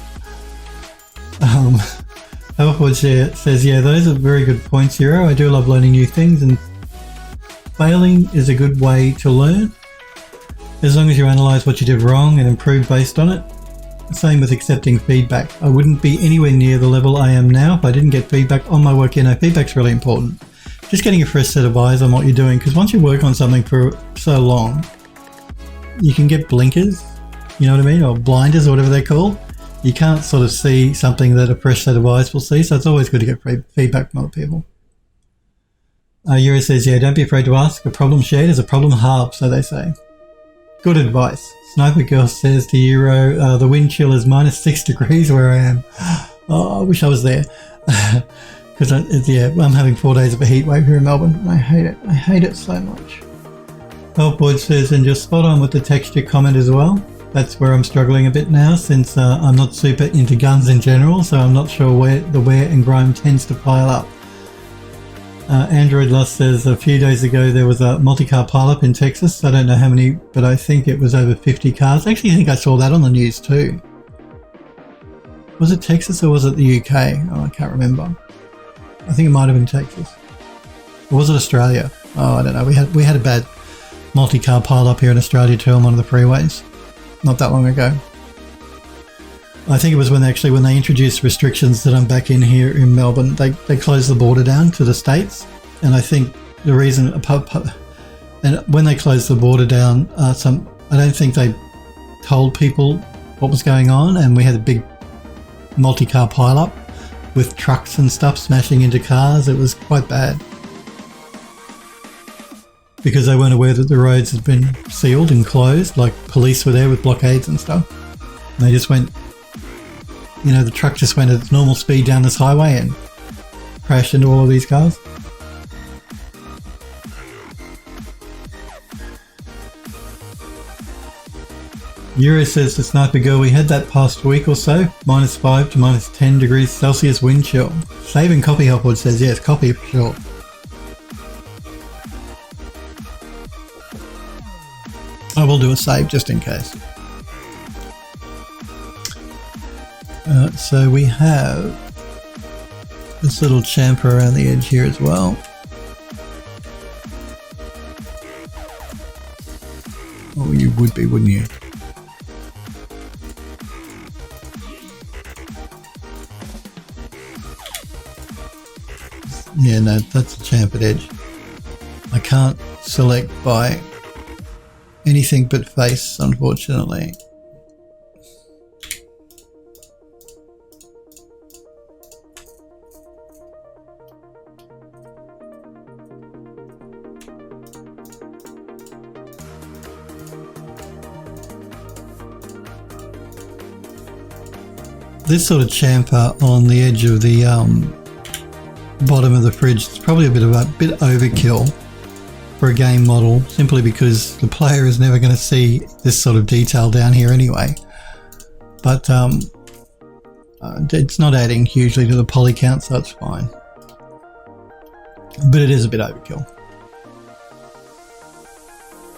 Elfwood says, yeah, those are very good points, Hero. I do love learning new things, and failing is a good way to learn. As long as you analyse what you did wrong and improve based on it. Same with accepting feedback. I wouldn't be anywhere near the level I am now if I didn't get feedback on my work. You know, feedback's really important. Just getting a fresh set of eyes on what you're doing, because once you work on something for so long, you can get blinkers, you know what I mean, or blinders or whatever they're called. You can't sort of see something that a fresh set of eyes will see, so it's always good to get feedback from other people. Yuri says, yeah, don't be afraid to ask. A problem shared is a problem halved, so they say. Good advice. Sniper Girl says to Euro, the wind chill is -6 degrees where I am. Oh, I wish I was there. Because I'm having 4 days of a heat wave here in Melbourne, and I hate it. I hate it so much. Elfwood says, and you're spot on with the texture comment as well. That's where I'm struggling a bit now, since I'm not super into guns in general, so I'm not sure where the wear and grime tends to pile up. Android Lost says, a few days ago there was a multi-car pileup in Texas. I don't know how many, but I think it was over 50 cars. Actually, I think I saw that on the news too. Was it Texas or was it the UK? Oh, I can't remember. I think it might have been Texas. Or was it Australia? Oh, I don't know. We had a bad multi-car pileup here in Australia too on one of the freeways not that long ago. I think it was when they introduced restrictions that I'm back in here in Melbourne. They closed the border down to the States, and I think the reason, and when they closed the border down, I don't think they told people what was going on, and we had a big multi-car pile-up with trucks and stuff smashing into cars. It was quite bad. Because they weren't aware that the roads had been sealed and closed, like police were there with blockades and stuff. And they just went, you know, the truck just went at its normal speed down this highway and crashed into all of these cars. Euro says to Sniper Girl, we had that past week or so, -5 to -10 degrees Celsius wind chill. Saving Copy Hopwood says yes, copy for sure. I will do a save just in case. So we have this little chamfer around the edge here as well. Oh, you would be, wouldn't you? Yeah, no, that's a chamfered edge. I can't select by anything but face, unfortunately. This sort of chamfer on the edge of the bottom of the fridge is probably a bit overkill for a game model, simply because the player is never going to see this sort of detail down here anyway. But it's not adding hugely to the poly count, so it's fine. But it is a bit overkill.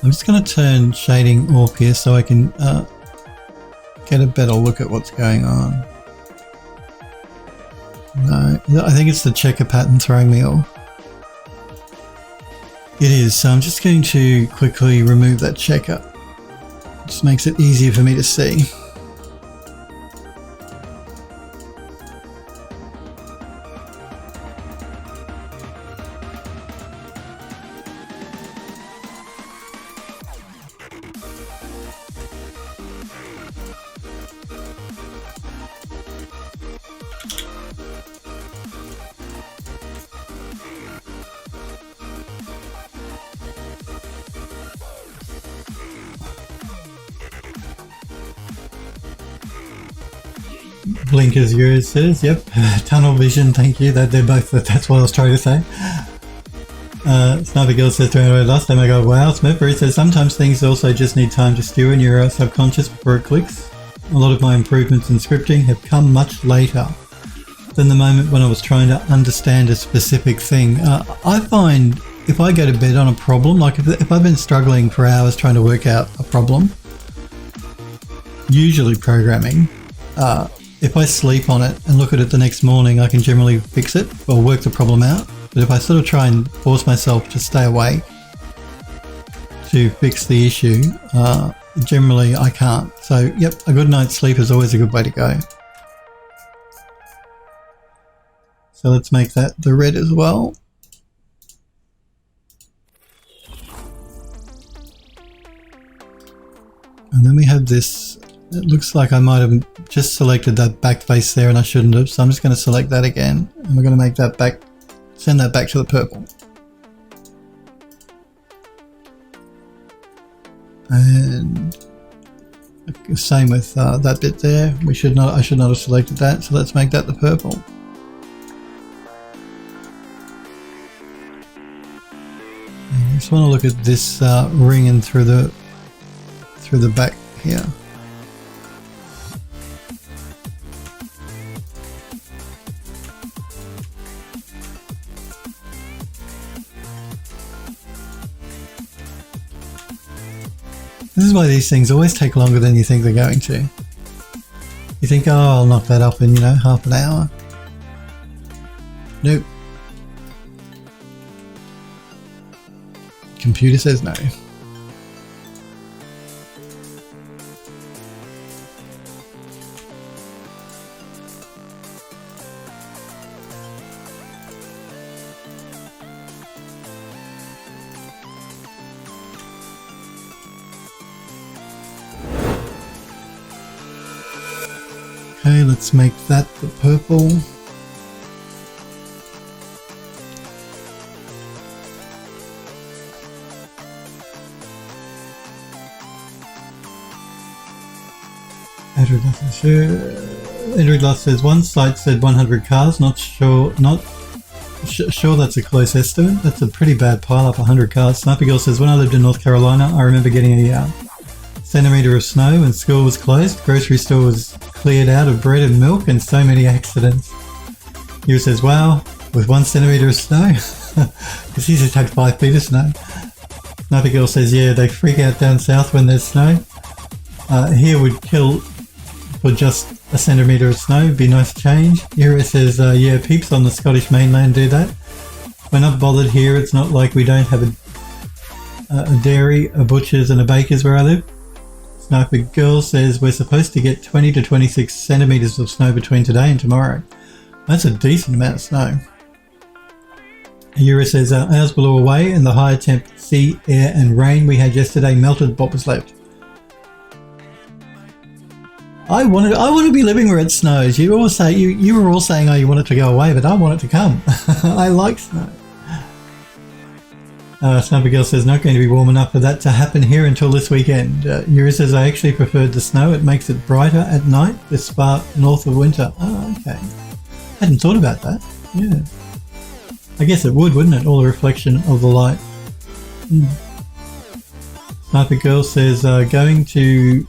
I'm just going to turn shading off here so I can get a better look at what's going on. No, I think it's the checker pattern throwing me off. It is, so I'm just going to quickly remove that checker. Just makes it easier for me to see. Blinkers yours says, yep, tunnel vision, thank you. They're both, that's what I was trying to say. Sniper Girl says, last time I go, wow. Smithbury says, sometimes things also just need time to stew in your subconscious before it clicks. A lot of my improvements in scripting have come much later than the moment when I was trying to understand a specific thing. I find if I go to bed on a problem, like if I've been struggling for hours trying to work out a problem, usually programming, if I sleep on it and look at it the next morning, I can generally fix it or work the problem out. But if I sort of try and force myself to stay awake to fix the issue, generally I can't. So, yep, a good night's sleep is always a good way to go. So let's make that the red as well. And then we have this. It looks like I might have just selected that back face there and I shouldn't have, so I'm just going to select that again and we're going to make that back, send that back to the purple. And same with that bit there. I should not have selected that, so let's make that the purple. And I just want to look at this ring and through the back here. This is why these things always take longer than you think they're going to. You think, oh, I'll knock that up in, half an hour. Nope. Computer says no. Okay, let's make that the purple. Edward Loss says one site said 100 cars. Not sure. Sure, that's a close estimate. That's a pretty bad pile up. 100 cars. Sniper Girl says when I lived in North Carolina, I remember getting a centimetre of snow when school was closed. Grocery store was cleared out of bread and milk, and so many accidents. Hugh says, "Wow, with 1 centimetre of snow." Because he's just had 5 feet of snow. Sniper Girl says, "Yeah, they freak out down south when there's snow. Here would kill." For just a centimetre of snow, be nice change. Ira says, yeah, peeps on the Scottish mainland do that. We're not bothered here. It's not like we don't have a dairy, a butcher's and a baker's where I live. Sniper Girl says we're supposed to get 20 to 26 centimetres of snow between today and tomorrow. That's a decent amount of snow. Ira says ours blew away and the higher temp sea, air and rain we had yesterday melted what was left. I want to be living where it snows. You all say you were all saying, oh, you want it to go away, but I want it to come. I like snow. Sniper Girl says not going to be warm enough for that to happen here until this weekend. Yuri says I actually preferred the snow. It makes it brighter at night this far north of winter. Oh, okay. Hadn't thought about that. Yeah. I guess it would, wouldn't it? All the reflection of the light. Sniper Girl says going to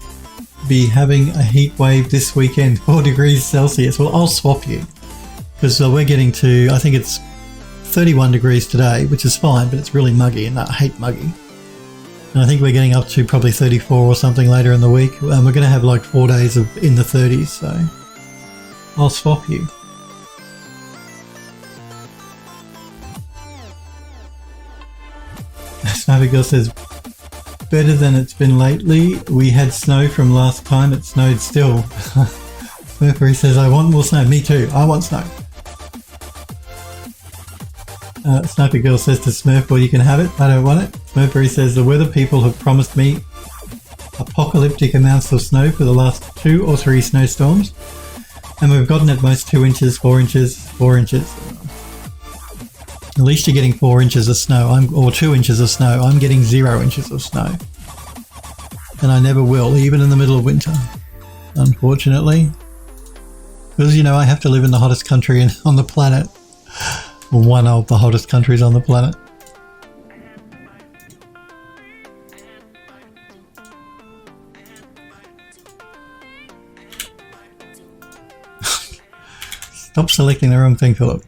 be having a heat wave this weekend, 4 degrees Celsius. Well, I'll swap you because we're getting to, I think it's 31 degrees today, which is fine, but it's really muggy and I hate muggy. And I think we're getting up to probably 34 or something later in the week. And we're going to have like 4 days of in the 30s, so I'll swap you. Sniper Girl says, better than it's been lately. We had snow from last time. It snowed still. Smurfery says, I want more snow. Me too. I want snow. Sniper Girl says to Smurf, well, you can have it. I don't want it. Smurfery says, the weather people have promised me apocalyptic amounts of snow for the last 2 or 3 snowstorms. And we've gotten at most 2 inches, 4 inches, 4 inches. At least you're getting 4 inches of snow, or 2 inches of snow. I'm getting 0 inches of snow. And I never will, even in the middle of winter, unfortunately. Because, you know, I have to live in the hottest country on the planet. One of the hottest countries on the planet. Stop selecting the wrong thing, Philip.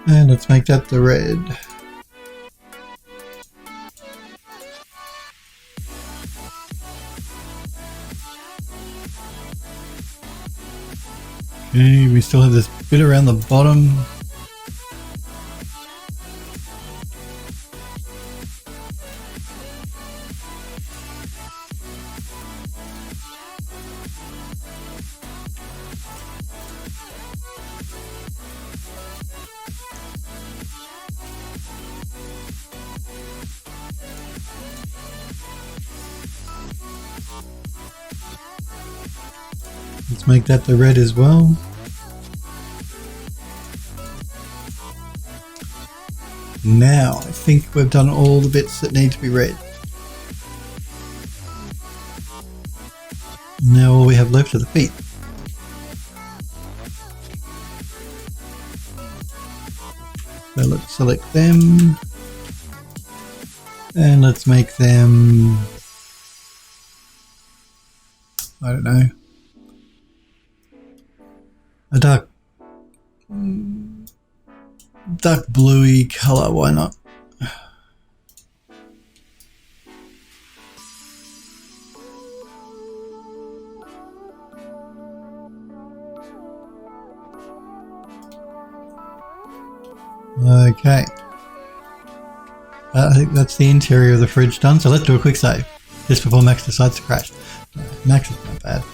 And let's make that the red. Okay, we still have this bit around the bottom. Let's make that the red as well. Now, I think we've done all the bits that need to be red. Now all we have left are the feet. So let's select them. And let's make them, I don't know, a dark bluey colour, why not? Okay. I think that's the interior of the fridge done, so let's do a quick save, just before Max decides to crash. Max is not bad.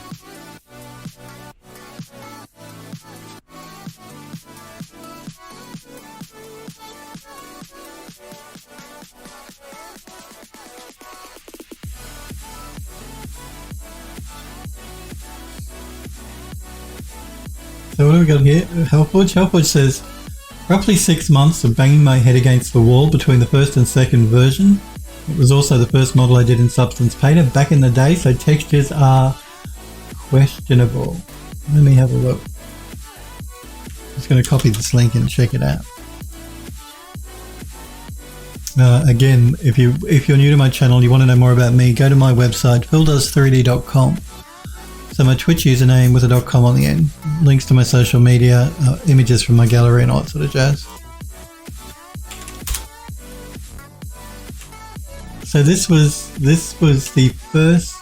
So what do we got here? Hellforge says, roughly 6 months of banging my head against the wall between the first and second version. It was also the first model I did in Substance Painter back in the day, so textures are questionable. Let me have a look. I'm just going to copy this link and check it out. Again, if you're new to my channel, you want to know more about me, go to my website, phildoes3d.com. So my Twitch username with a .com on the end, links to my social media, images from my gallery and all that sort of jazz. So this was the first.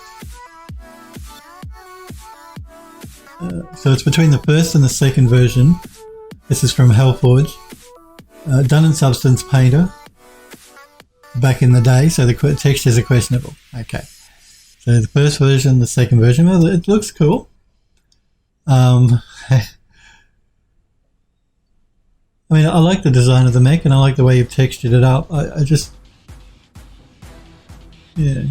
So it's between the first and the second version. This is from Hellforge, done in Substance Painter back in the day. So the textures are questionable. Okay. So the first version, the second version, well, it looks cool. I mean, I like the design of the mech and I like the way you've textured it up. I just, yeah.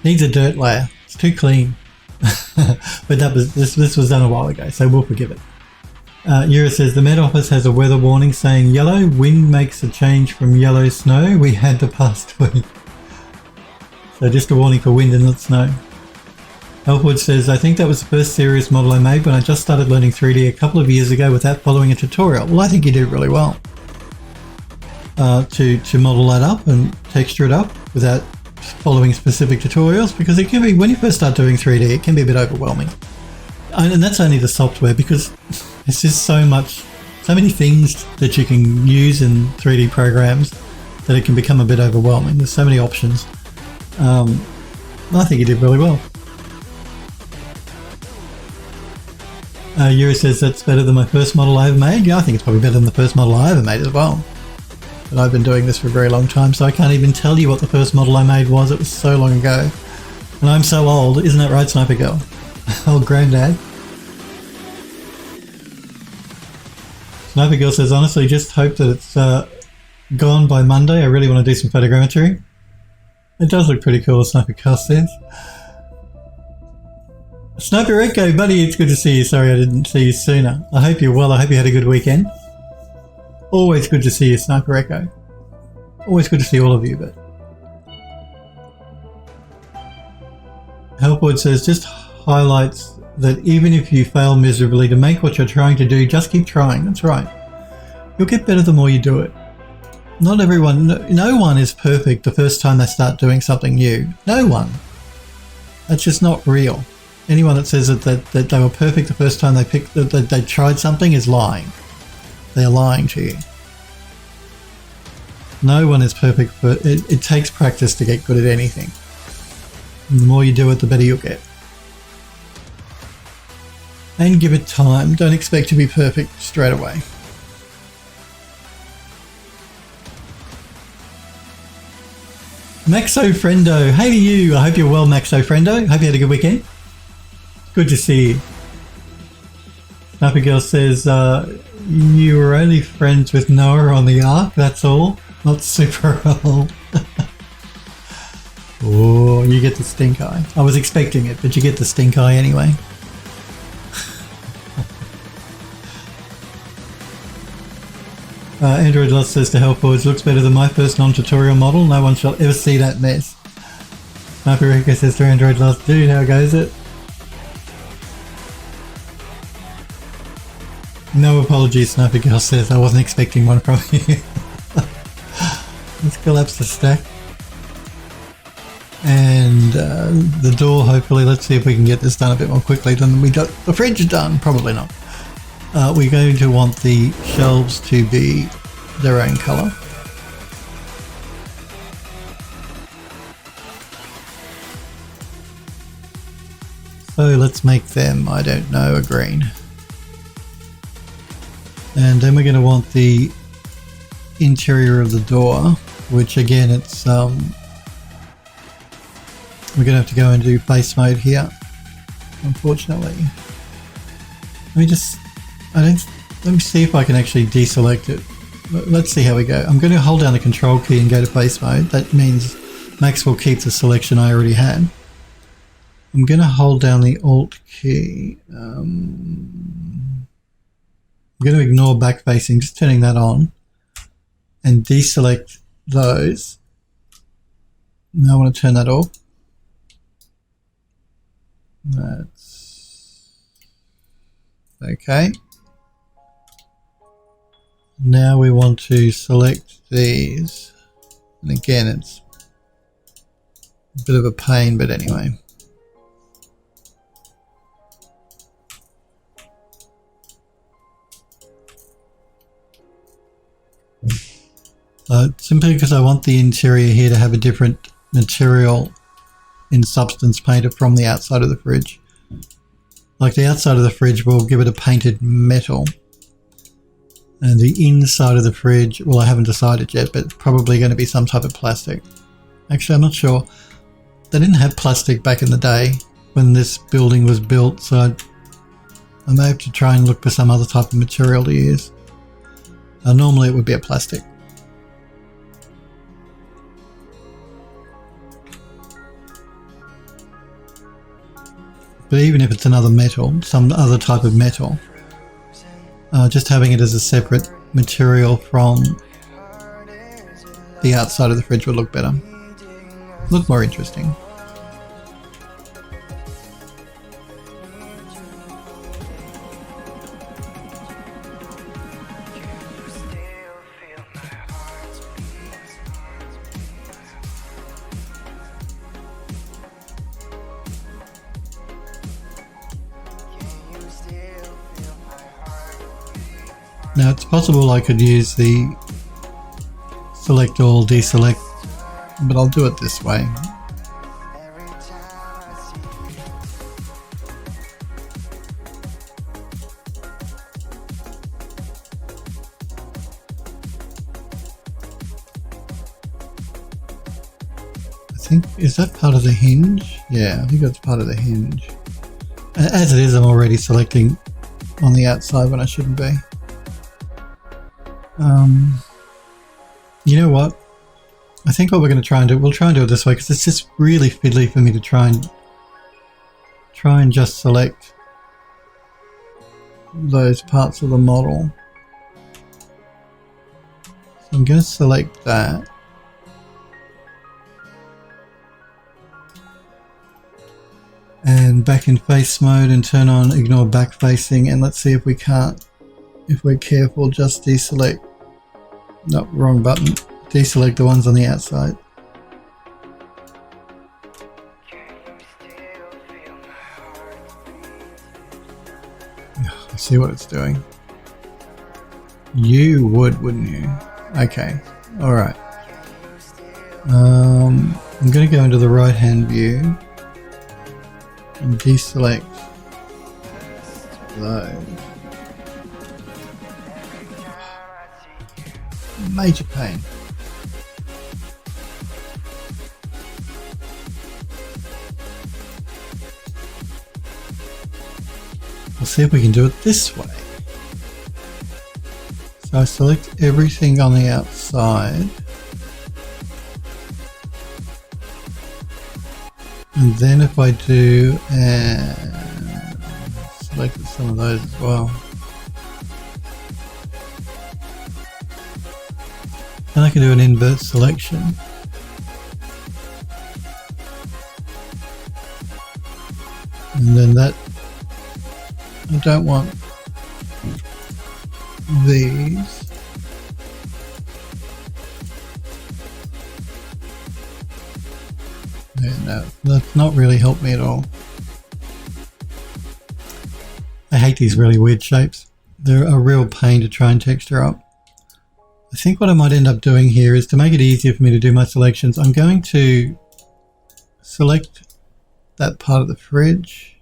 Needs a dirt layer. It's too clean. But this was done a while ago, so we'll forgive it. Yura says, the Met Office has a weather warning saying yellow, wind makes a change from yellow snow. We had the past week. So just a warning for wind and not snow. Elfwood says, I think that was the first serious model I made when I just started learning 3D a couple of years ago without following a tutorial. Well, I think you did really well to model that up and texture it up without following specific tutorials, because it can be, when you first start doing 3D, it can be a bit overwhelming. And that's only the software, because it's just so many things that you can use in 3D programs that it can become a bit overwhelming. There's so many options. I think you did really well. Yuri says that's better than my first model I ever made. Yeah, I think it's probably better than the first model I ever made as well. But I've been doing this for a very long time, so I can't even tell you what the first model I made was. It was so long ago. And I'm so old. Isn't that right, Sniper Girl? Old granddad. Sniper Girl says, honestly, just hope that it's gone by Monday. I really want to do some photogrammetry. It does look pretty cool, Sniper Girl says. Sniper Echo, buddy, it's good to see you. Sorry I didn't see you sooner. I hope you're well. I hope you had a good weekend. Always good to see you, Sniper Echo. Always good to see all of you, but... Helpwood says, just highlights that even if you fail miserably, to make what you're trying to do, just keep trying. That's right. You'll get better the more you do it. Not everyone, no one is perfect the first time they start doing something new. No one. That's just not real. Anyone that says that they were perfect the first time that they tried something is lying. They're lying to you. No one is perfect, but it takes practice to get good at anything. And the more you do it, the better you'll get. And give it time. Don't expect to be perfect straight away. Maxo Friendo, hey to you. I hope you're well, Maxo Friendo. Hope you had a good weekend. Good to see you. Sniper Girl says, you were only friends with Noah on the Ark, that's all. Not super old. Oh, you get the stink eye. I was expecting it, but you get the stink eye anyway. Android Lost says to Hellforge, looks better than my first non-tutorial model. No one shall ever see that mess. Sniper Echo says to Android Lost, dude, how goes it? No apologies, Sniper Girl says. I wasn't expecting one from you. Let's collapse the stack. And the door, hopefully. Let's see if we can get this done a bit more quickly than we got the fridge done. Probably not. We're going to want the shelves to be their own colour. So let's make them, I don't know, a green. And then we're going to want the interior of the door, which again, it's we're going to have to go into face mode here, unfortunately. Let me see if I can actually deselect it. Let's see how we go. I'm going to hold down the control key and go to face mode. That means Max will keep the selection I already had. I'm going to hold down the Alt key. I'm going to ignore back facing, just turning that on, and deselect those. Now I want to turn that off. That's okay. Now we want to select these, and again it's a bit of a pain, but anyway. Simply because I want the interior here to have a different material in substance painted from the outside of the fridge. Like the outside of the fridge will give it a painted metal, and the inside of the fridge, well, I haven't decided yet, but it's probably going to be some type of plastic. Actually, I'm not sure. They didn't have plastic back in the day when this building was built, so I may have to try and look for some other type of material to use. Normally it would be a plastic. But even if it's another metal, some other type of metal, just having it as a separate material from the outside of the fridge would look better. Look more interesting. Now it's possible I could use the select all, deselect, but I'll do it this way. I think, is that part of the hinge? Yeah, I think that's part of the hinge. As it is, I'm already selecting on the outside when I shouldn't be. You know what? I think what we're going to try and do, we'll try and do it this way because it's just really fiddly for me to try and just select those parts of the model. So I'm going to select that. And back in face mode and turn on ignore back facing, and let's see if we can't, if we're careful, just deselect. No, wrong button. Deselect the ones on the outside. Let's see what it's doing. You would, wouldn't you? Okay. Alright. I'm going to go into the right hand view and deselect those. Major pain. We'll see if we can do it this way. So I select everything on the outside, and then if I do and select some of those as well. Then I can do an invert selection. And then that, I don't want these. Yeah, no, that's not really helped me at all. I hate these really weird shapes. They're a real pain to try and texture up. I think what I might end up doing here is to make it easier for me to do my selections, I'm going to select that part of the fridge.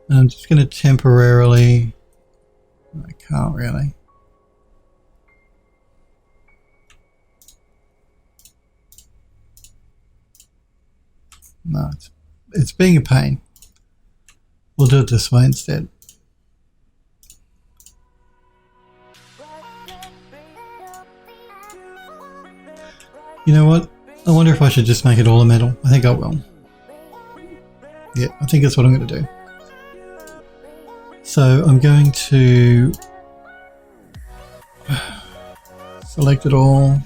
And I'm just going to temporarily, I can't really. No, it's being a pain. We'll do it this way instead. You know what? I wonder if I should just make it all a metal. I think I will. Yeah, I think that's what I'm going to do. So I'm going to select it all.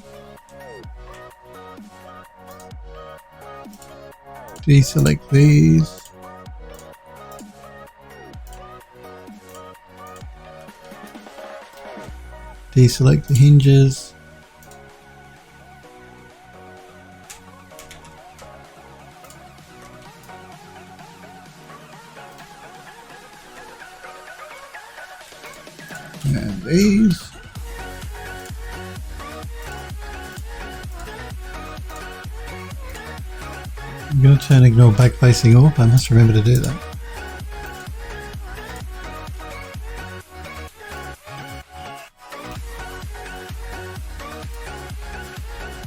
Deselect these. Deselect the hinges. And these. I'm going to turn ignore back facing off. I must remember to do that.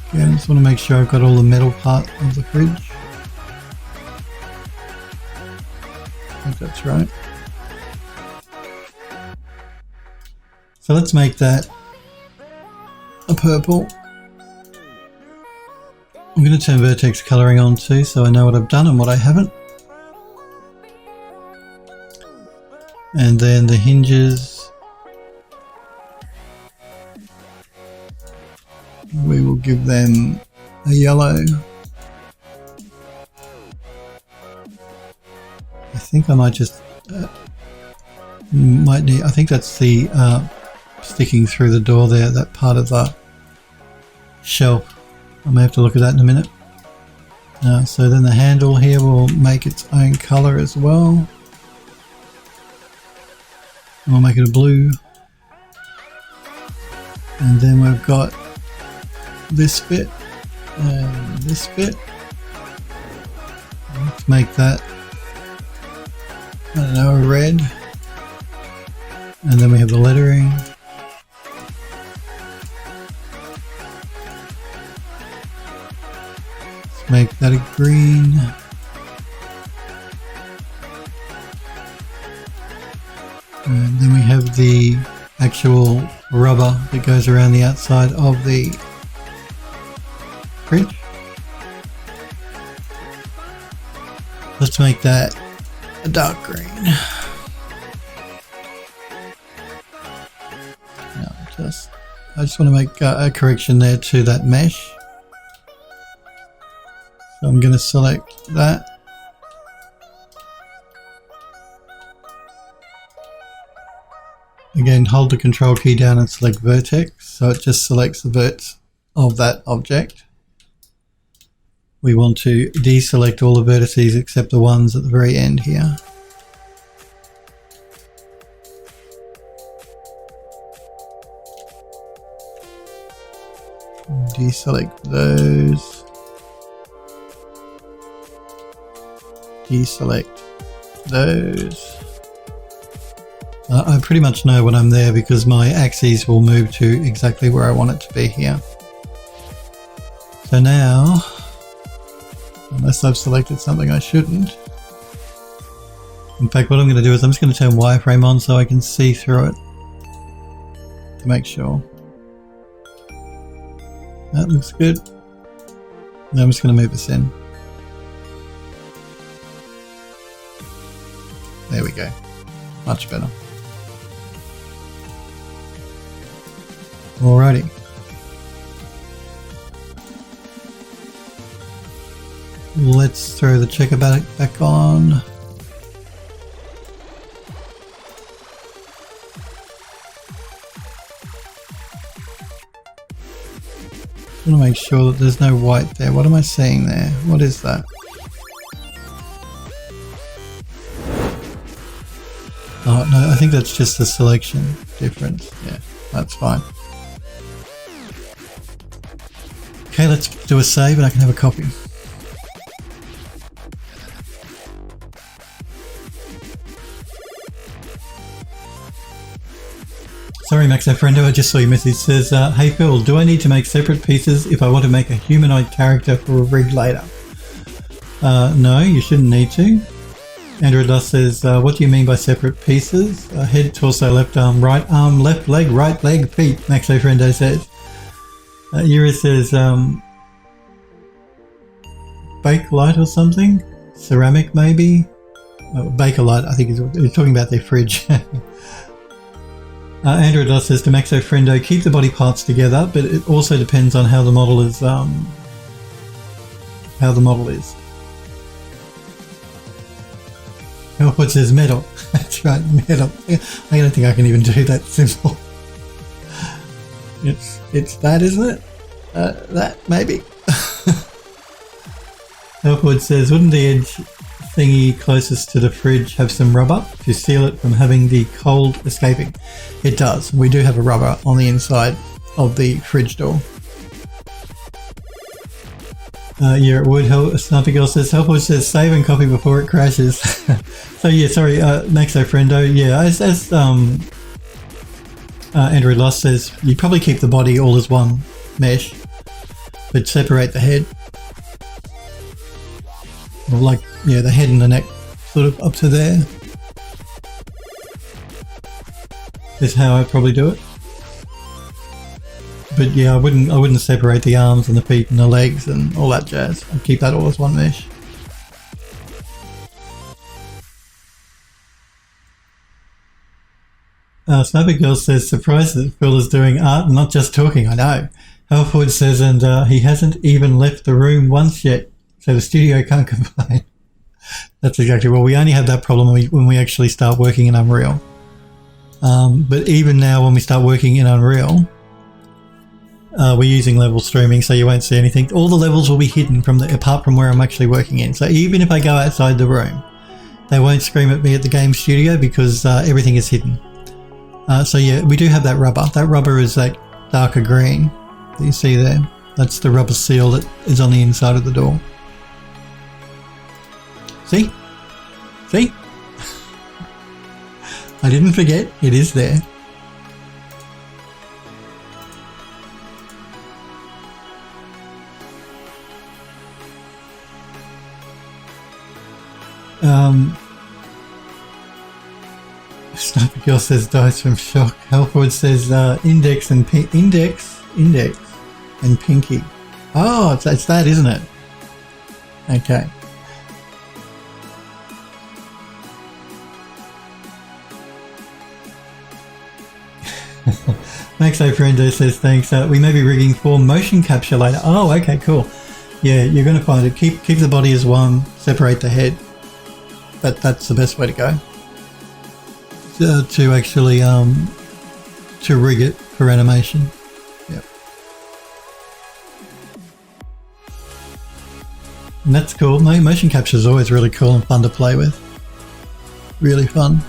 Okay, I just want to make sure I've got all the metal part of the fridge. I think that's right. So let's make that a purple. I'm going to turn Vertex Coloring on too, so I know what I've done and what I haven't. And then the hinges, we will give them a yellow. I think I might just might need. I think that's the sticking through the door there, that part of the shelf. I may have to look at that in a minute. So then the handle here will make its own color as well. And we'll make it a blue. And then we've got this bit and this bit. Let's make that, I don't know, a red. And then we have the lettering. Let's make that a green. And then we have the actual rubber that goes around the outside of the fridge. Let's make that a dark green. I just want to make a correction there to that mesh. So I'm going to select that. Again, hold the control key down and select vertex, so it just selects the verts of that object. We want to deselect all the vertices except the ones at the very end here. Deselect those. Deselect those. I pretty much know when I'm there because my axes will move to exactly where I want it to be here. So now, unless I've selected something I shouldn't. In fact, what I'm going to do is I'm just going to turn wireframe on so I can see through it to make sure. That looks good. Now I'm just going to move this in. There we go. Much better. Alrighty. Let's throw the checker back on. I want to make sure that there's no white there. What am I seeing there? What is that? Oh no, I think that's just the selection difference. Yeah, that's fine. Okay, let's do a save and I can have a copy. Maxo Friendo, I just saw your message. It says, hey Phil, do I need to make separate pieces if I want to make a humanoid character for a rig later? No, you shouldn't need to. Andrew Loss says, what do you mean by separate pieces? Head, torso, left arm, left leg, right leg, feet, Maxo Friendo says. Yura says, Bakelite or something? Ceramic maybe? Bakelite, I think he's talking about their fridge. Andrew Loss says to Maxo Friendo, keep the body parts together, but it also depends on how the model is, What says metal? That's right, metal. I don't think I can even do that simple. It's that, isn't it? That, maybe. Elfwood says, wouldn't the edge thingy closest to the fridge have some rubber to seal it from having the cold escaping? It does. We do have a rubber on the inside of the fridge door. Yeah, it would help. Snuffy Girl says, Helpwood says, save and copy before it crashes. So yeah, sorry, Maxo Friendo, yeah, as Andrew Loss says, you probably keep the body all as one mesh, but separate the head. Or like, yeah, the head and the neck sort of up to there. Is how I probably do it. But yeah, I wouldn't separate the arms and the feet and the legs and all that jazz. I'd keep that all as one mesh. Snapper Girl says, surprised that Phil is doing art and not just talking. I know. Halfwood says, and he hasn't even left the room once yet, so the studio can't complain. That's exactly, well, we only have that problem when we actually start working in Unreal. But even now when we start working in Unreal, we're using level streaming, so you won't see anything. All the levels will be hidden apart from where I'm actually working in. So even if I go outside the room, they won't scream at me at the game studio because everything is hidden. So yeah, we do have that rubber. That rubber is that darker green that you see there. That's the rubber seal that is on the inside of the door. See? See? I didn't forget. It is there. Sniper Girl says dies from shock. Halford says index and index and pinky. Oh, it's that, isn't it? Okay. Maxo Friendo says thanks. We may be rigging for motion capture later. Oh, okay, cool. Yeah, you're going to find it. Keep the body as one. Separate the head. That's the best way to go. To actually to rig it for animation. Yep. And that's cool. Motion capture is always really cool and fun to play with. Really fun.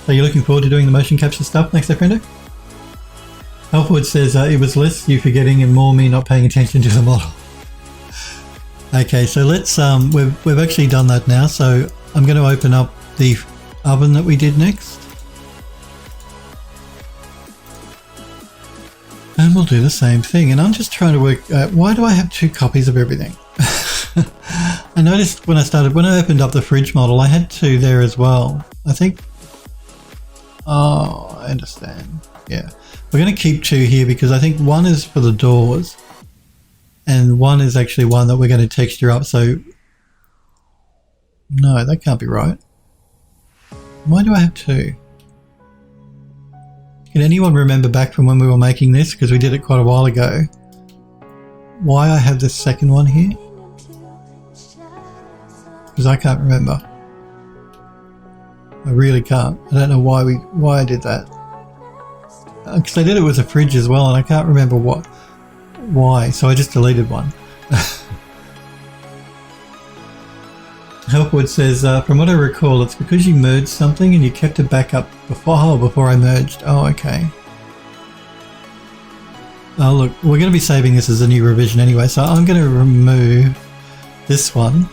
So you're looking forward to doing the motion capture stuff next, friendo? Alfwood says it was less you forgetting and more me not paying attention to the model. Okay, so let's we've actually done that now. So I'm going to open up the oven that we did next, and we'll do the same thing. And I'm just trying to work out, why do I have two copies of everything? I noticed when I opened up the fridge model, I had two there as well. I think, oh, I understand. Yeah, we're going to keep two here because I think one is for the doors and one is actually one that we're going to texture up. So no, that can't be right. Why do I have two? Can anyone remember back from when we were making this, because we did it quite a while ago, why I have this second one here? Because I can't remember. I really can't. I don't know why I did that. Because I did it with a fridge as well, and I can't remember why. So I just deleted one. Helpwood says, from what I recall, it's because you merged something and you kept it back up before I merged. Oh, okay. Oh, look, we're going to be saving this as a new revision anyway, so I'm going to remove this one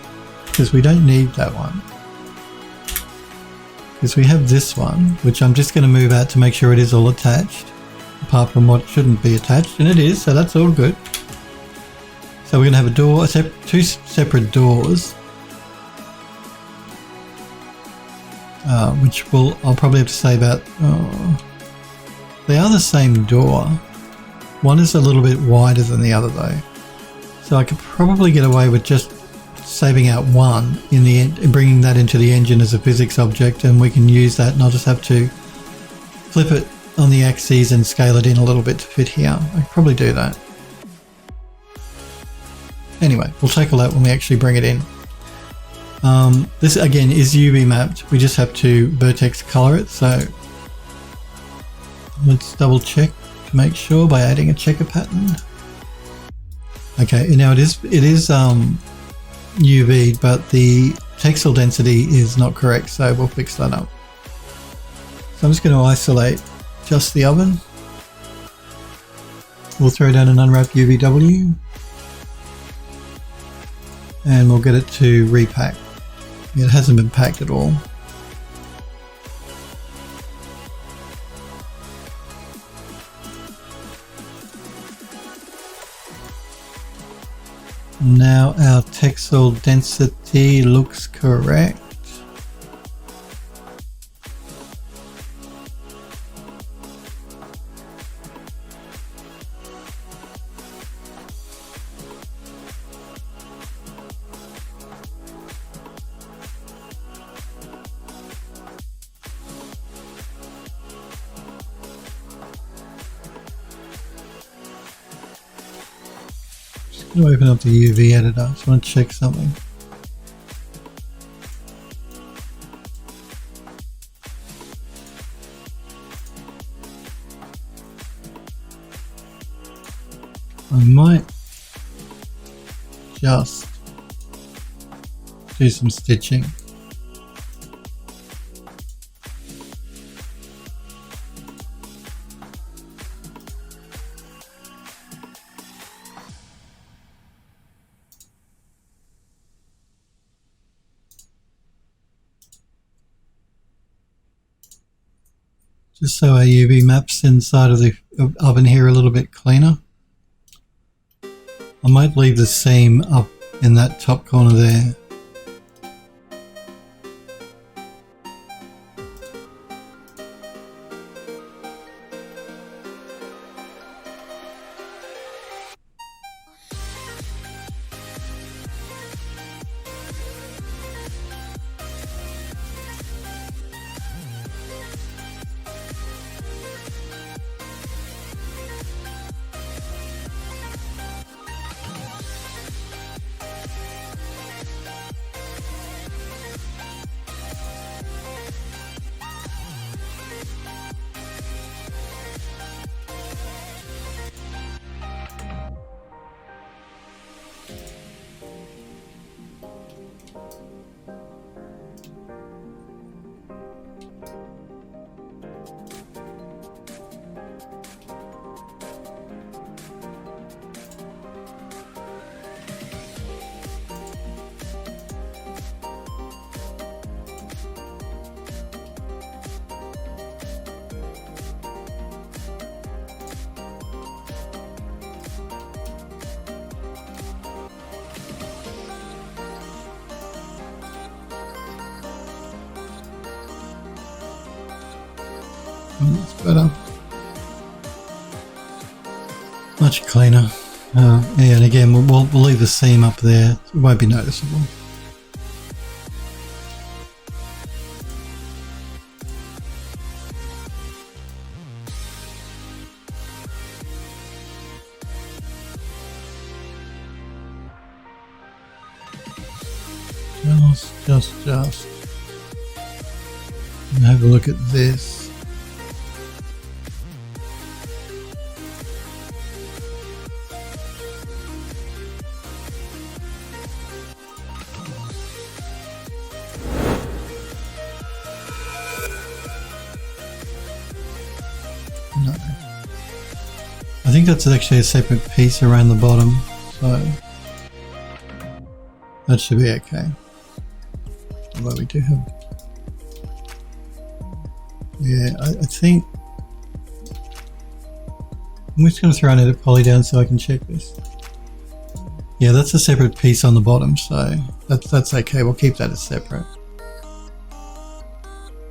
because we don't need that one. Because we have this one, which I'm just going to move out to make sure it is all attached, apart from what shouldn't be attached, and it is, so that's all good. So we're going to have a door, two separate doors, which I'll probably have to say about, they are the same door. One is a little bit wider than the other though. So I could probably get away with just saving out one in the end and bringing that into the engine as a physics object, and we can use that and I'll just have to flip it on the axes and scale it in a little bit to fit here. I could probably do that. Anyway, we'll tackle that when we actually bring it in. This again is UV mapped. We just have to vertex color it, so let's double check to make sure by adding a checker pattern. Okay, now it is UV, but the textile density is not correct, so we'll fix that up. So I'm just going to isolate just the oven. We'll throw down an unwrapped UVW and we'll get it to repack. It hasn't been packed at all. Now our textile density looks correct. I'm going to open up the UV editor. I just want to check something. I might just do some stitching. Just so our UV maps inside of the oven here are a little bit cleaner. I might leave the seam up in that top corner there. That's better. Much cleaner. Yeah, and again, we'll leave the seam up there. It won't be noticeable. Just. And have a look at this. No. I think that's actually a separate piece around the bottom, so that should be okay. Although we do have Yeah, I think I'm just going to throw an edit poly down so I can check this. Yeah, that's a separate piece on the bottom, so that's okay. We'll keep that as separate.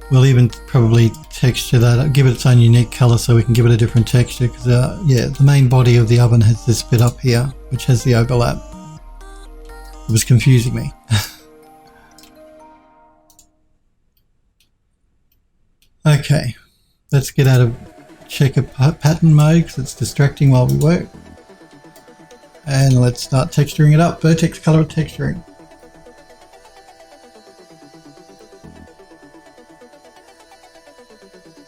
We'll even probably texture that, give it its own unique color so we can give it a different texture, because yeah, the main body of the oven has this bit up here which has the overlap. It was confusing me. Okay, let's get out of checker pattern mode because it's distracting while we work. And let's start texturing it up. Vertex color texturing.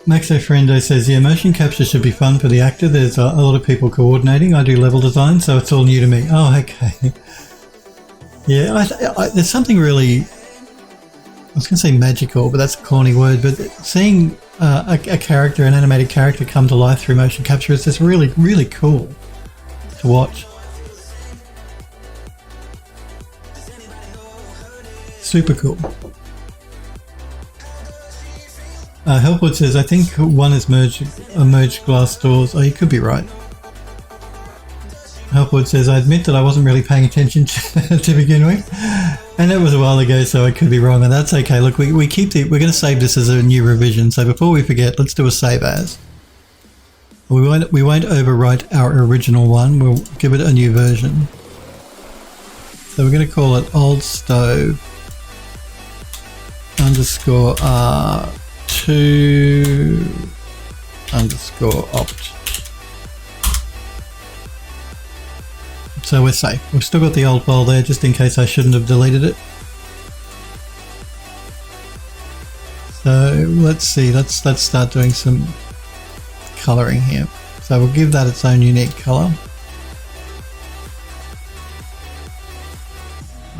Maxo Friendo says, yeah, motion capture should be fun for the actor. There's a lot of people coordinating. I do level design, so it's all new to me. Oh, okay. Yeah, there's something really, I was going to say magical, but that's a corny word, but seeing a character, an animated character come to life through motion capture is just really, really cool to watch. Super cool. Helpwood says, I think one is merged glass doors. Oh, you could be right. Helpwood says, I admit that I wasn't really paying attention to begin with, and it was a while ago, so I could be wrong, and that's okay. Look, we're going to save this as a new revision, so before we forget, let's do a save as. We won't overwrite our original one. We'll give it a new version. So we're going to call it old stove underscore R2 underscore opt. So we're safe. We've still got the old file there just in case I shouldn't have deleted it. So let's see, let's start doing some coloring here. So we'll give that its own unique color.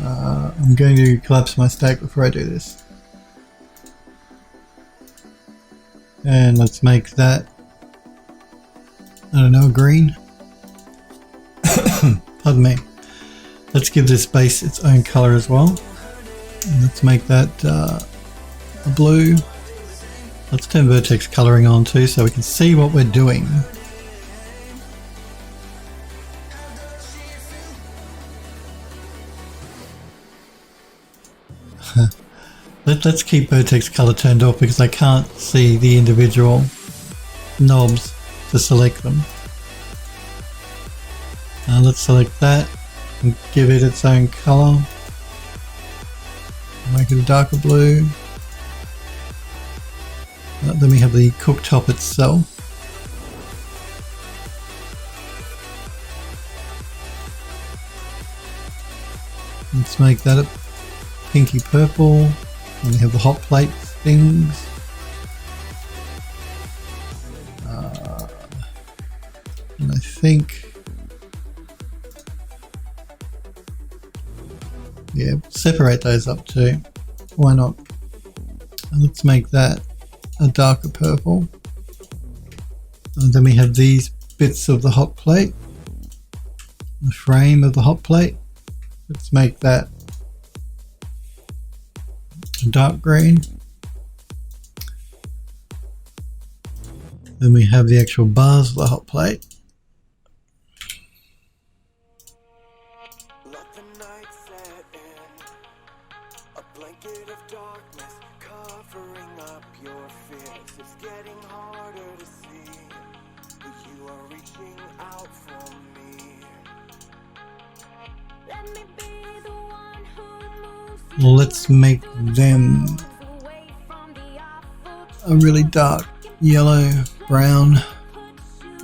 I'm going to collapse my stack before I do this. And let's make that, I don't know, green. Pardon me. Let's give this base its own color as well. And let's make that a blue. Let's turn Vertex Coloring on too so we can see what we're doing. Let's keep Vertex Color turned off because I can't see the individual knobs to select them. Let's select that and give it its own color. Make it a darker blue. Then we have the cooktop itself. Let's make that a pinky purple. And we have the hot plate things. And I think, yeah, separate those up too. Why not? And let's make that a darker purple. And then we have these bits of the hot plate, the frame of the hot plate. Let's make that a dark green. Then we have the actual bars of the hot plate. Let's make them a really dark yellow, brown.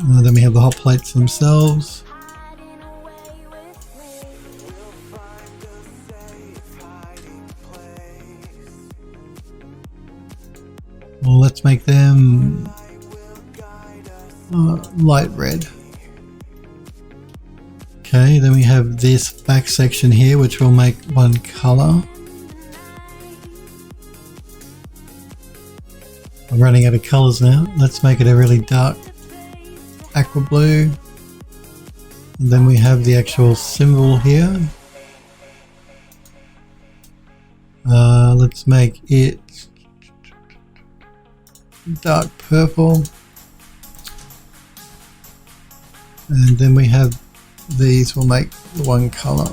Then we have the hot plates themselves. Well, let's make them light red. Okay, then we have this back section here, which will make one color. I'm running out of colors now. Let's make it a really dark aqua blue. And then we have the actual symbol here. Let's make it dark purple. And then we have these will make one color.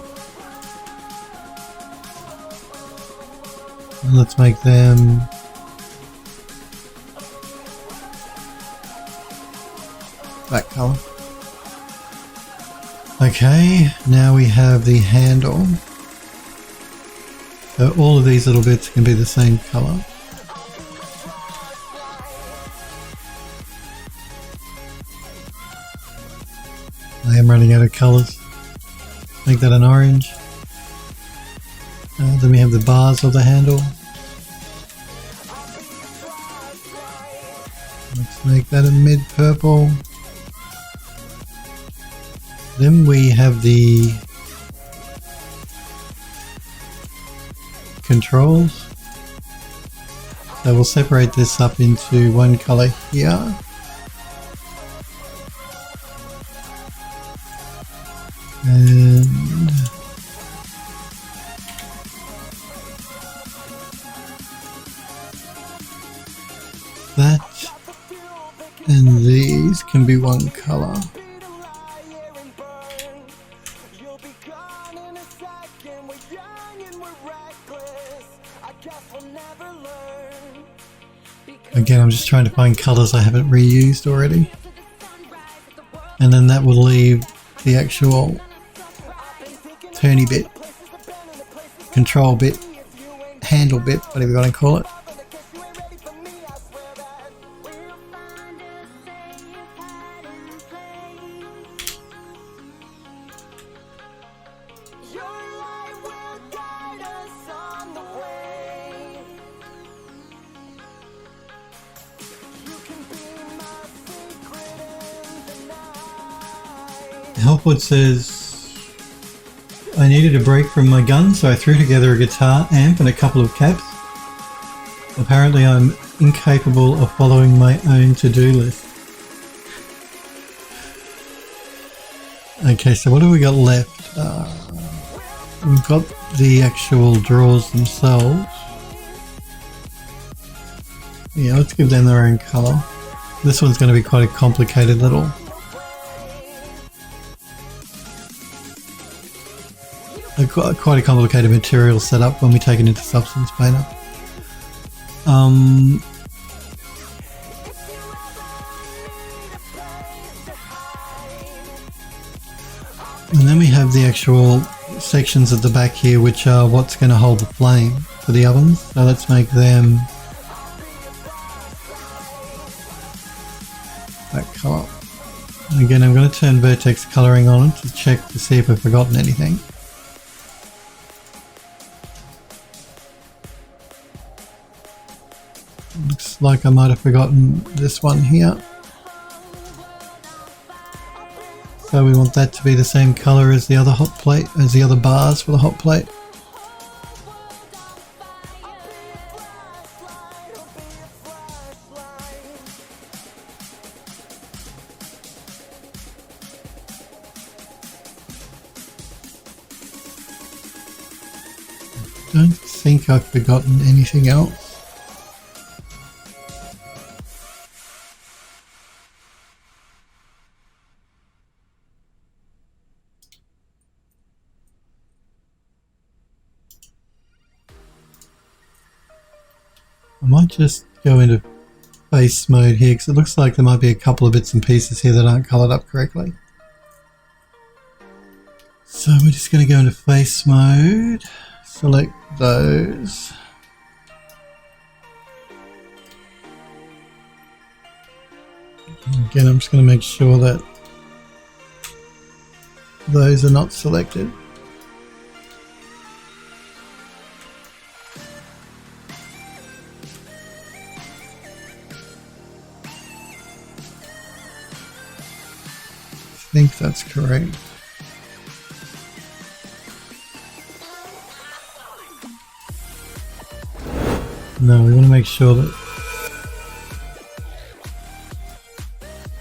And let's make them that color. Okay, now we have the handle. So all of these little bits can be the same color. I am running out of colors. Make that an orange. Then we have the bars of the handle. Let's make that a mid purple. Then we have the controls. So we'll separate this up into one color here. And that and these can be one color. Again, I'm just trying to find colors I haven't reused already. And then that will leave the actual turny bit, control bit, handle bit, whatever you want to call it. Helpwood says, I needed a break from my gun, so I threw together a guitar amp and a couple of caps. Apparently I'm incapable of following my own to-do list. Okay, so what have we got left? We've got the actual drawers themselves. Yeah, let's give them their own colour. This one's going to be quite a complicated little... quite a complicated material setup when we take it into Substance Painter. And then we have the actual sections at the back here, which are what's going to hold the flame for the ovens. So let's make them that colour. Again, I'm going to turn Vertex Coloring on to check to see if I've forgotten anything. Looks like I might have forgotten this one here. So we want that to be the same colour as the other hot plate, as the other bars for the hot plate. I don't think I've forgotten anything else. I might just go into face mode here because it looks like there might be a couple of bits and pieces here that aren't coloured up correctly. So we're just going to go into face mode, select those. Again, I'm just going to make sure that those are not selected. I think that's correct. No, we want to make sure that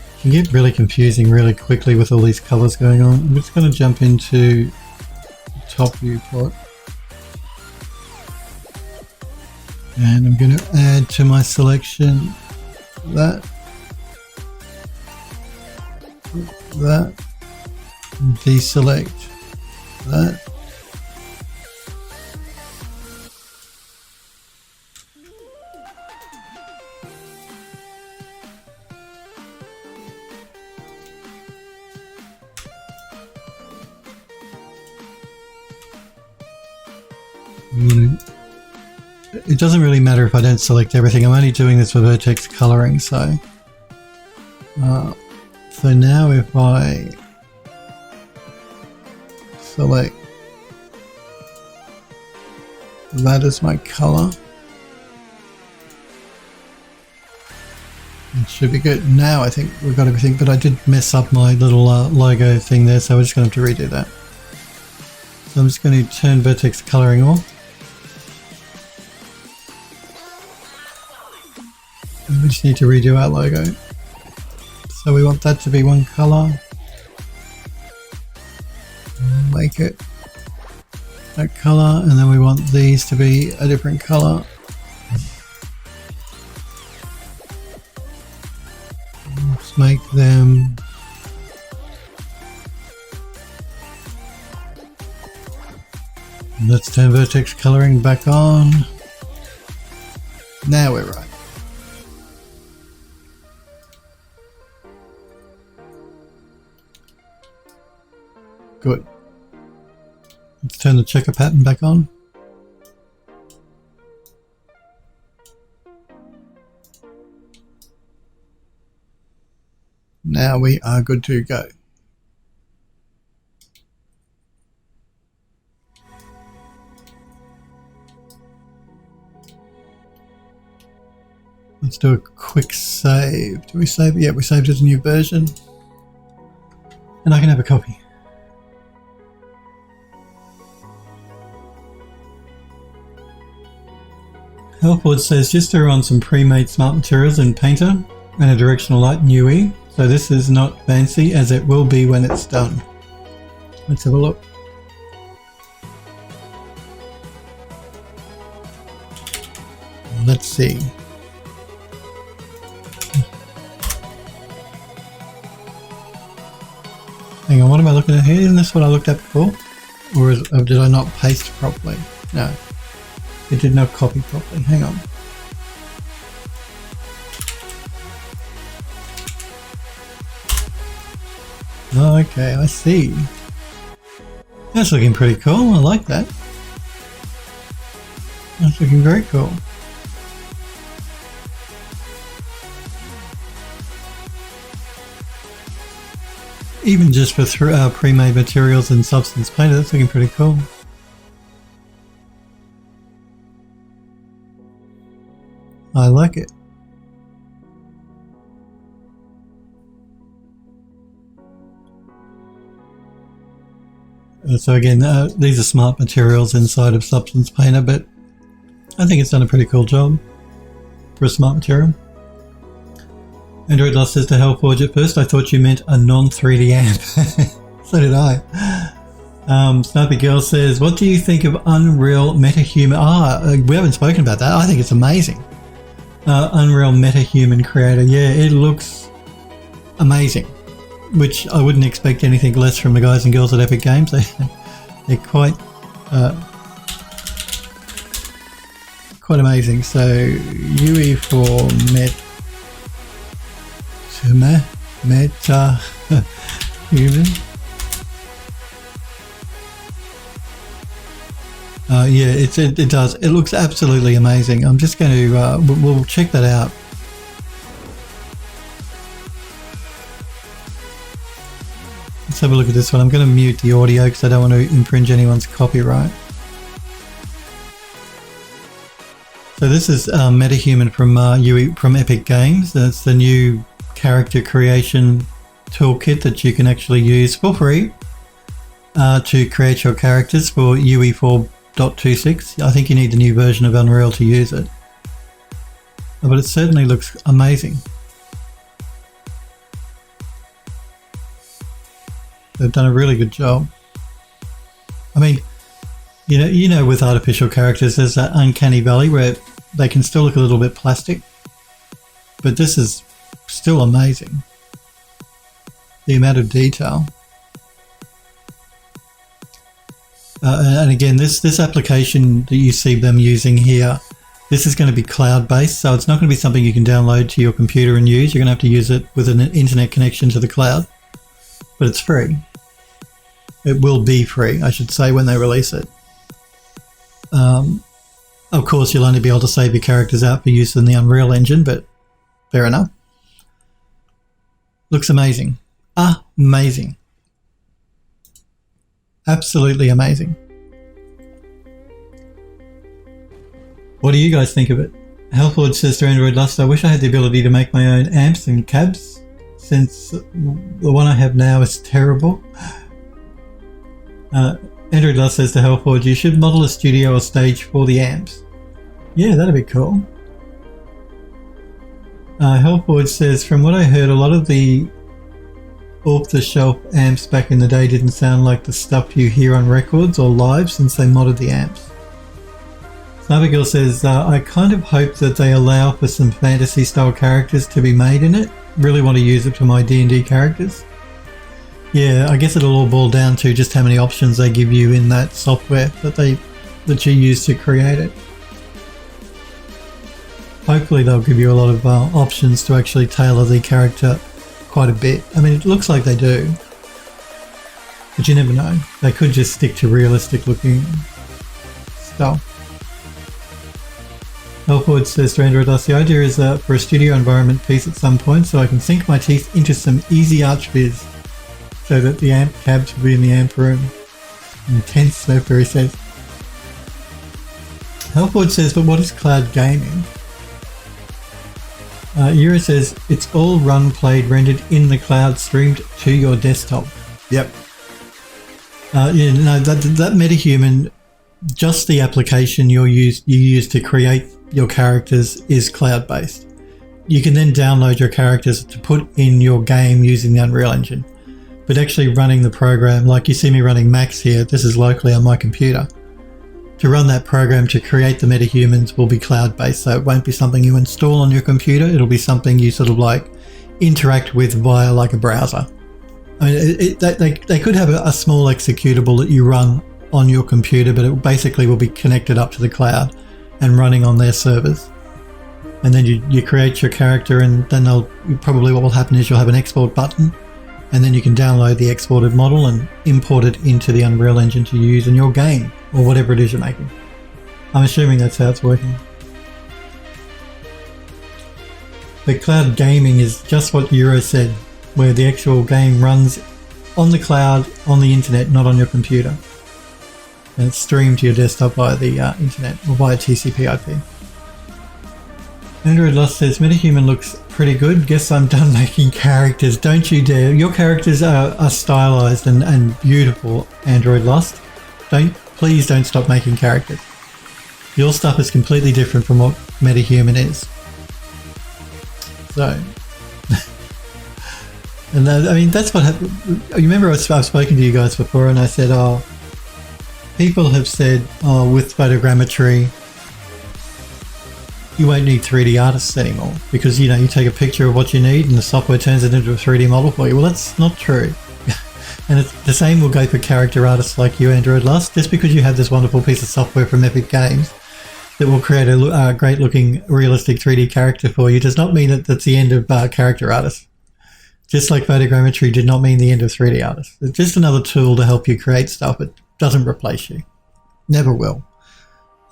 it can get really confusing really quickly with all these colours going on. I'm just going to jump into top viewport and I'm going to add to my selection that, that, deselect that. It doesn't really matter if I don't select everything. I'm only doing this for Vertex Coloring, so now if I select that as my color, it should be good. Now I think we've got everything, but I did mess up my little logo thing there, so we're just going to have to redo that. So I'm just going to turn Vertex Coloring off. We just need to redo our logo. So we want that to be one color. Make it that color, and then we want these to be a different color. Let's make them let's turn Vertex Coloring back on. Now we're right. Good. Let's turn the checker pattern back on. Now we are good to go. Let's do a quick save. Do we save it? Yeah, we saved it as a new version. And I can have a copy. Helpful, it says just throw on some pre-made smart materials in Painter and a directional light in UE. So this is not fancy as it will be when it's done. Let's have a look. Let's see. Hang on, what am I looking at here? Isn't this what I looked at before? Or did I not paste properly? No. It did not copy properly. Hang on. Okay, I see. That's looking pretty cool. I like that. That's looking very cool. Even just for pre-made materials and Substance Painter, that's looking pretty cool. I like it. So again, these are smart materials inside of Substance Painter, but I think it's done a pretty cool job for a smart material. Android Lost says to Hellforge, at first I thought you meant a non-3D amp. So did I. Snappy Girl says, what do you think of Unreal Metahuman? We haven't spoken about that. I think it's amazing. Unreal Metahuman Creator. Yeah, it looks amazing, which I wouldn't expect anything less from the guys and girls at Epic Games. They're quite amazing. So UE4 Metahuman. Yeah, it does. It looks absolutely amazing. I'm just going to we'll check that out. Let's have a look at this one. I'm going to mute the audio because I don't want to infringe anyone's copyright. So this is Metahuman from Epic Games. That's the new character creation toolkit that you can actually use for free to create your characters for UE4.26. I think you need the new version of Unreal to use it, but it certainly looks amazing. They've done a really good job. I mean, you know, with artificial characters, there's that uncanny valley where they can still look a little bit plastic. but this is still amazing. The amount of detail. And again, this application that you see them using here, this is going to be cloud-based, so it's not going to be something you can download to your computer and use. You're going to have to use it with an internet connection to the cloud, but it's free. It will be free, I should say, when they release it. Of course, you'll only be able to save your characters out for use in the Unreal Engine, but fair enough. Looks amazing. Amazing. Absolutely amazing. What do you guys think of it? Healthwood says to Android Lust, I wish I had the ability to make my own amps and cabs, since the one I have now is terrible. Android Lust says to Healthwood, you should model a studio or stage for the amps. Yeah, that'd be cool. Healthwood says, from what I heard, a lot of the off-the-shelf amps back in the day didn't sound like the stuff you hear on records or live since they modded the amps. Snipergirl says, I kind of hope that they allow for some fantasy-style characters to be made in it. Really want to use it for my D&D characters. Yeah, I guess it'll all boil down to just how many options they give you in that software that you use to create it. Hopefully they'll give you a lot of options to actually tailor the character quite a bit. I mean, it looks like they do, but you never know. They could just stick to realistic looking stuff. Elfwood says to Android Dust, the idea is for a studio environment piece at some point so I can sink my teeth into some easy archviz so that the amp cabs will be in the amp room. Intense, Snowberry says. Elfwood says, but what is cloud gaming? Yura says, it's all run, played, rendered in the cloud, streamed to your desktop. Yep. Yeah, no, that Metahuman, just the application you use to create your characters is cloud-based. You can then download your characters to put in your game using the Unreal Engine. But actually running the program, like you see me running Max here, this is locally on my computer. To run that program to create the metahumans will be cloud-based, so it won't be something you install on your computer, it'll be something you sort of like interact with via like a browser. I mean, they could have a small executable that you run on your computer, but it basically will be connected up to the cloud and running on their servers. And then you create your character, and then probably what will happen is you'll have an export button, and then you can download the exported model and import it into the Unreal Engine to use in your game, or whatever it is you're making. I'm assuming that's how it's working. But cloud gaming is just what Euro said, where the actual game runs on the cloud, on the internet, not on your computer. And it's streamed to your desktop via the internet, or via TCP/IP. Android Lost says, Metahuman looks pretty good. Guess I'm done making characters. Don't you dare. Your characters are stylized and beautiful, Android Lost. Please don't stop making characters. Your stuff is completely different from what Metahuman is. So, and I mean, that's what happened. You remember I've spoken to you guys before and I said, people have said, with photogrammetry, you won't need 3D artists anymore because, you take a picture of what you need and the software turns it into a 3D model for you. Well, that's not true. And the same will go for character artists like you, Android Lust. Just because you have this wonderful piece of software from Epic Games that will create a great looking realistic 3D character for you does not mean that that's the end of character artists. Just like photogrammetry did not mean the end of 3D artists. It's just another tool to help you create stuff. It doesn't replace you. Never will.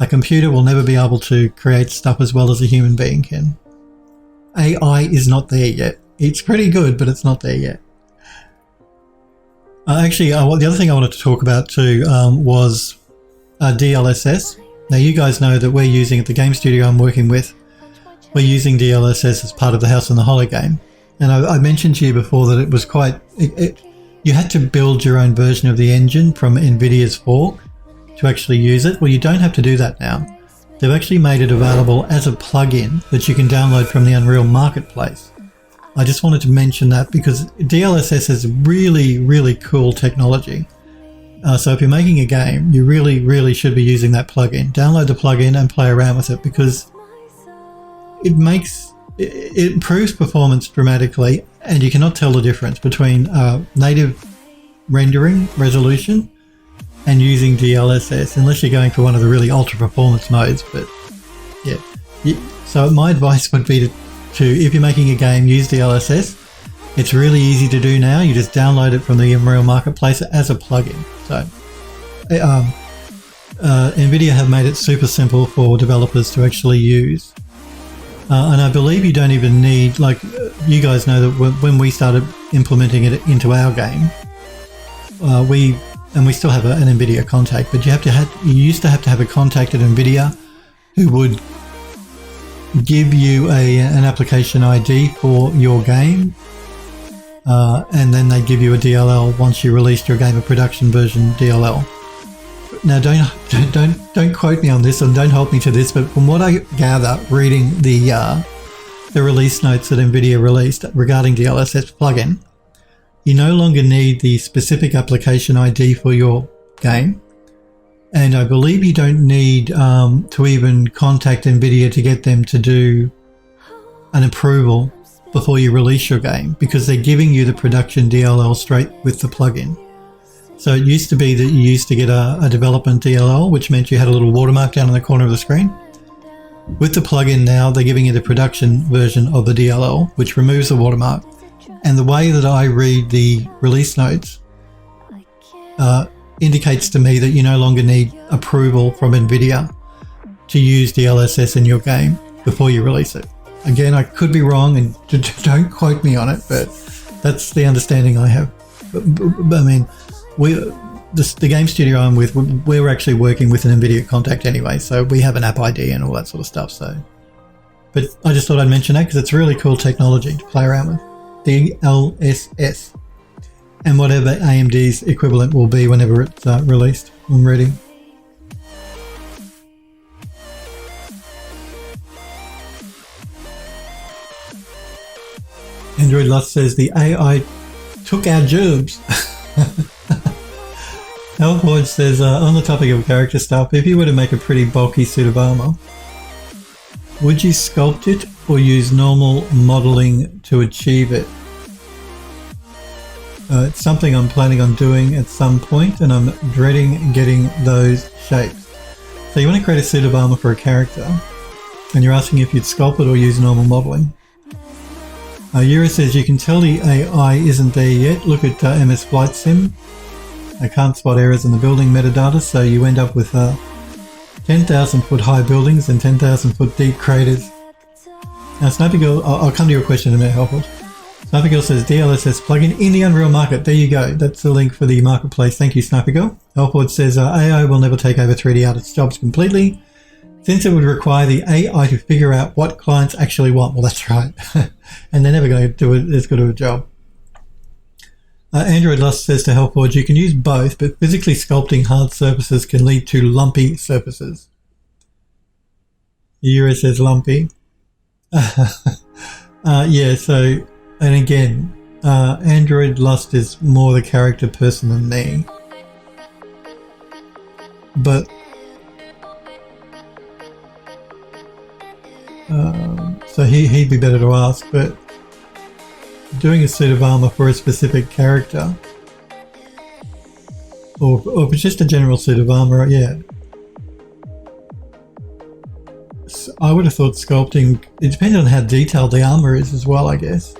A computer will never be able to create stuff as well as a human being can. AI is not there yet. It's pretty good, but it's not there yet. The other thing I wanted to talk about too was DLSS. Now, you guys know that we're using, at the game studio I'm working with, we're using DLSS as part of the House on the Hollow game. And I mentioned to you before that it was you had to build your own version of the engine from NVIDIA's fork to actually use it. Well, you don't have to do that now. They've actually made it available as a plugin that you can download from the Unreal Marketplace. I just wanted to mention that because DLSS is really, really cool technology. So if you're making a game, you really, really should be using that plugin. Download the plugin and play around with it because it it improves performance dramatically, and you cannot tell the difference between native rendering resolution and using DLSS unless you're going for one of the really ultra performance modes. But yeah, so my advice would be to if you're making a game, use DLSS. It's really easy to do now. You just download it from the Unreal Marketplace as a plugin. So NVIDIA have made it super simple for developers to actually use. And I believe you don't even need, like, you guys know that when we started implementing it into our game, we still have an NVIDIA contact, but you used to have a contact at NVIDIA who would give you an application ID for your game, and then they give you a DLL once you released your game, a production version DLL. Now, don't quote me on this and don't hold me to this, but from what I gather, reading the release notes that NVIDIA released regarding DLSS plugin, you no longer need the specific application ID for your game, and I believe you don't need to even contact NVIDIA to get them to do an approval before you release your game, because they're giving you the production DLL straight with the plugin. So it used to be that you used to get a development DLL, which meant you had a little watermark down in the corner of the screen. With the plugin now, they're giving you the production version of the DLL, which removes the watermark. And the way that I read the release notes indicates to me that you no longer need approval from NVIDIA to use DLSS in your game before you release it. Again, I could be wrong, and don't quote me on it, but that's the understanding I have. But I mean, the game studio I'm with, we're actually working with an NVIDIA contact anyway, so we have an app ID and all that sort of stuff. So, but I just thought I'd mention that because it's really cool technology to play around with. DLSS, and whatever AMD's equivalent will be whenever it's released and ready. Android Lust says the AI took our jobs. Hellforge says, on the topic of character stuff, if you were to make a pretty bulky suit of armor, would you sculpt it or use normal modeling to achieve it? It's something I'm planning on doing at some point, and I'm dreading getting those shapes. So you want to create a suit of armor for a character, and you're asking if you'd sculpt it or use normal modeling. Yura says, you can tell the AI isn't there yet. Look at MS Flight Sim. I can't spot errors in the building metadata, so you end up with 10,000 foot high buildings and 10,000 foot deep craters. Now, Snappy Girl, I'll come to your question in a minute, Helpful. Snappy Girl says DLSS plugin in the Unreal Market. There you go. That's the link for the marketplace. Thank you, Snappy Girl. Helpful says AI will never take over 3D artists' jobs completely, since it would require the AI to figure out what clients actually want. Well, that's right. And they're never going to do it as good of a job. Android Lust says to Hellforge, you can use both, but physically sculpting hard surfaces can lead to lumpy surfaces. Yura says lumpy. Yeah, so, and again, Android Lust is more the character person than me. But so he'd be better to ask, but doing a suit of armor for a specific character, or just a general suit of armor, yeah. So I would have thought sculpting, it depends on how detailed the armor is as well, I guess.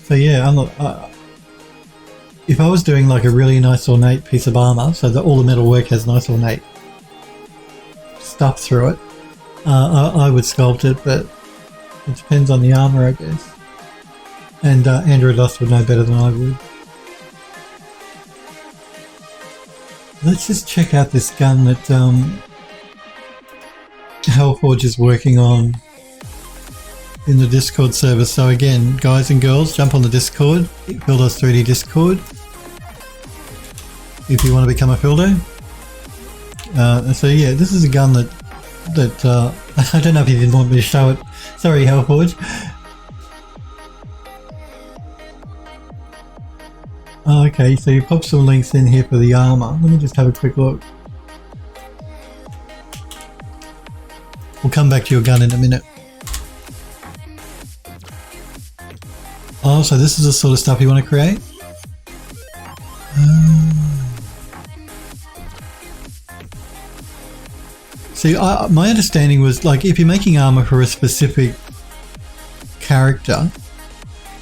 So yeah, I'm not, if I was doing like a really nice ornate piece of armor, so that all the metal work has nice ornate stuff through it, I would sculpt it, but it depends on the armor, I guess. And Android Lust would know better than I would. Let's just check out this gun that Hellforge is working on in the Discord server. So again, guys and girls, jump on the Discord, Builders 3D Discord, if you want to become a Fildo. So yeah, this is a gun that I don't know if you didn't want me to show it. Sorry, Hellforge. Oh, okay, so you pop some links in here for the armor. Let me just have a quick look. We'll come back to your gun in a minute. Oh, so this is the sort of stuff you want to create? See, my understanding was, like, if you're making armor for a specific character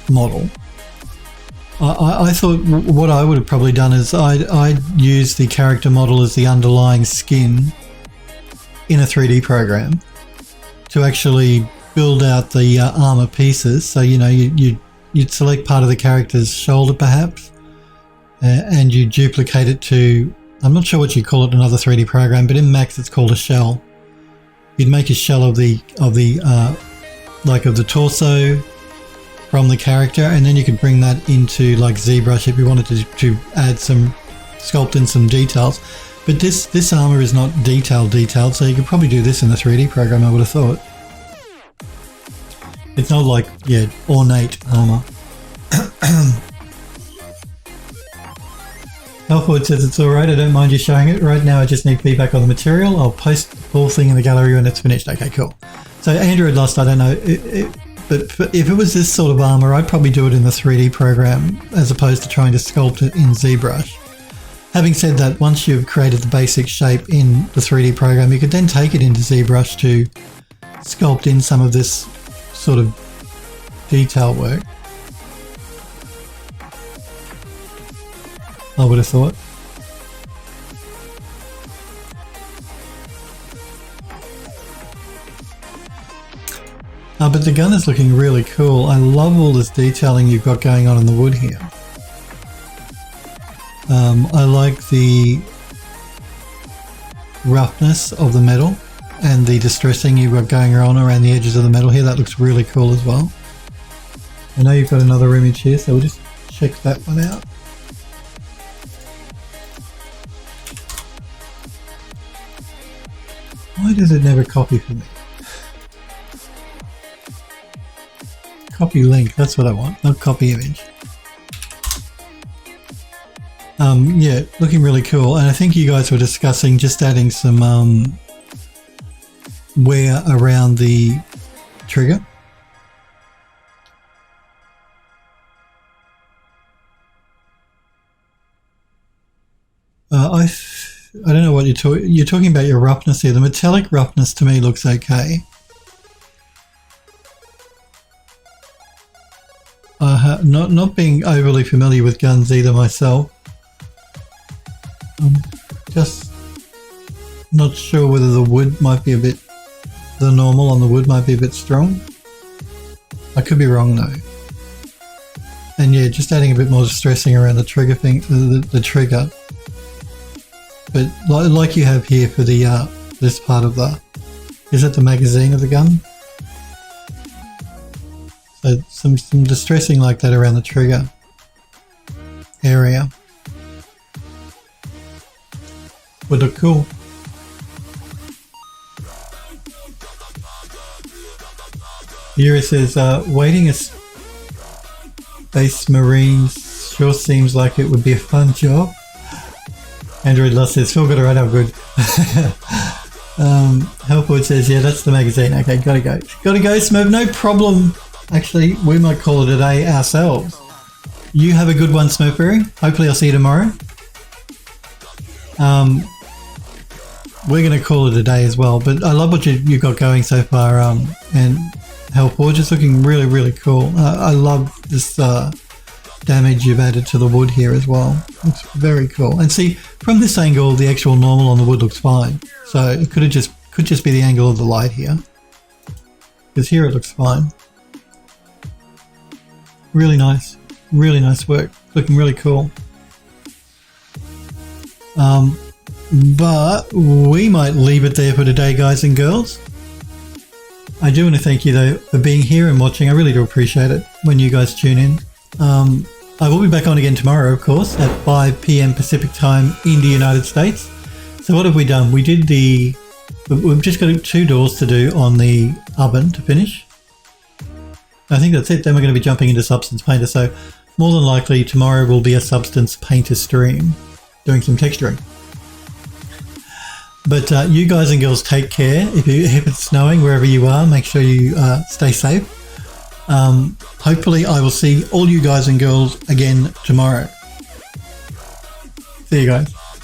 model, I thought what I would have probably done is I'd use the character model as the underlying skin in a 3D program to actually build out the armor pieces. So, you know, you'd select part of the character's shoulder perhaps, and you duplicate it to, I'm not sure what you call it in another 3D program, but in Max it's called a shell. You'd make a shell of the torso from the character, and then you could bring that into like ZBrush if you wanted to add some, sculpt in some details. But this armor is not detailed, so you could probably do this in the 3D program, I would have thought. It's not like, yeah, ornate armor. Alford says it's alright, I don't mind you showing it. Right now I just need feedback on the material. I'll post the full thing in the gallery when it's finished. Okay, cool. So Android Lost, I don't know, but if it was this sort of armor, I'd probably do it in the 3D program as opposed to trying to sculpt it in ZBrush. Having said that, once you've created the basic shape in the 3D program, you could then take it into ZBrush to sculpt in some of this sort of detail work. I would have thought. But the gun is looking really cool. I love all this detailing you've got going on in the wood here. I like the roughness of the metal and the distressing you've got going on around the edges of the metal here. That looks really cool as well. I know you've got another image here, so we'll just check that one out. Why does it never copy for me? Copy link, that's what I want, not copy image. Yeah, looking really cool. And I think you guys were discussing just adding some wear around the trigger. I don't know what you're talking about, your roughness here. The metallic roughness to me looks okay. Not being overly familiar with guns either myself. I'm just not sure whether the wood might be a bit, the normal on the wood might be a bit strong. I could be wrong though. And yeah, just adding a bit more distressing around the trigger thing, the trigger. But like you have here for the this part of the, is it the magazine of the gun? So some distressing like that around the trigger area would look cool. Yuri says, waiting a Space Marines sure seems like it would be a fun job. Android Lost says, feel good, alright, I'm good. Hellford says, yeah, that's the magazine. Okay, gotta go. Gotta go, Smurf, no problem. Actually, we might call it a day ourselves. You have a good one, Smurfberry. Hopefully I'll see you tomorrow. We're going to call it a day as well, but I love what you've got going so far, and Hellforge is looking really, really cool. I love this damage you've added to the wood here as well. It's very cool. And see, from this angle, the actual normal on the wood looks fine. So it could just be the angle of the light here, because here it looks fine. Really nice work. Looking really cool. But we might leave it there for today, guys and girls. I do want to thank you though for being here and watching. I really do appreciate it when you guys tune in. I will be back on again tomorrow, of course, at 5 p.m. Pacific time in the United States. So what have we done? We've just got 2 doors to do on the oven to finish. I think that's it. Then we're going to be jumping into Substance Painter. So more than likely tomorrow will be a Substance Painter stream, doing some texturing. But you guys and girls take care. If it's snowing wherever you are, make sure you stay safe. Hopefully I will see all you guys and girls again tomorrow. See you guys.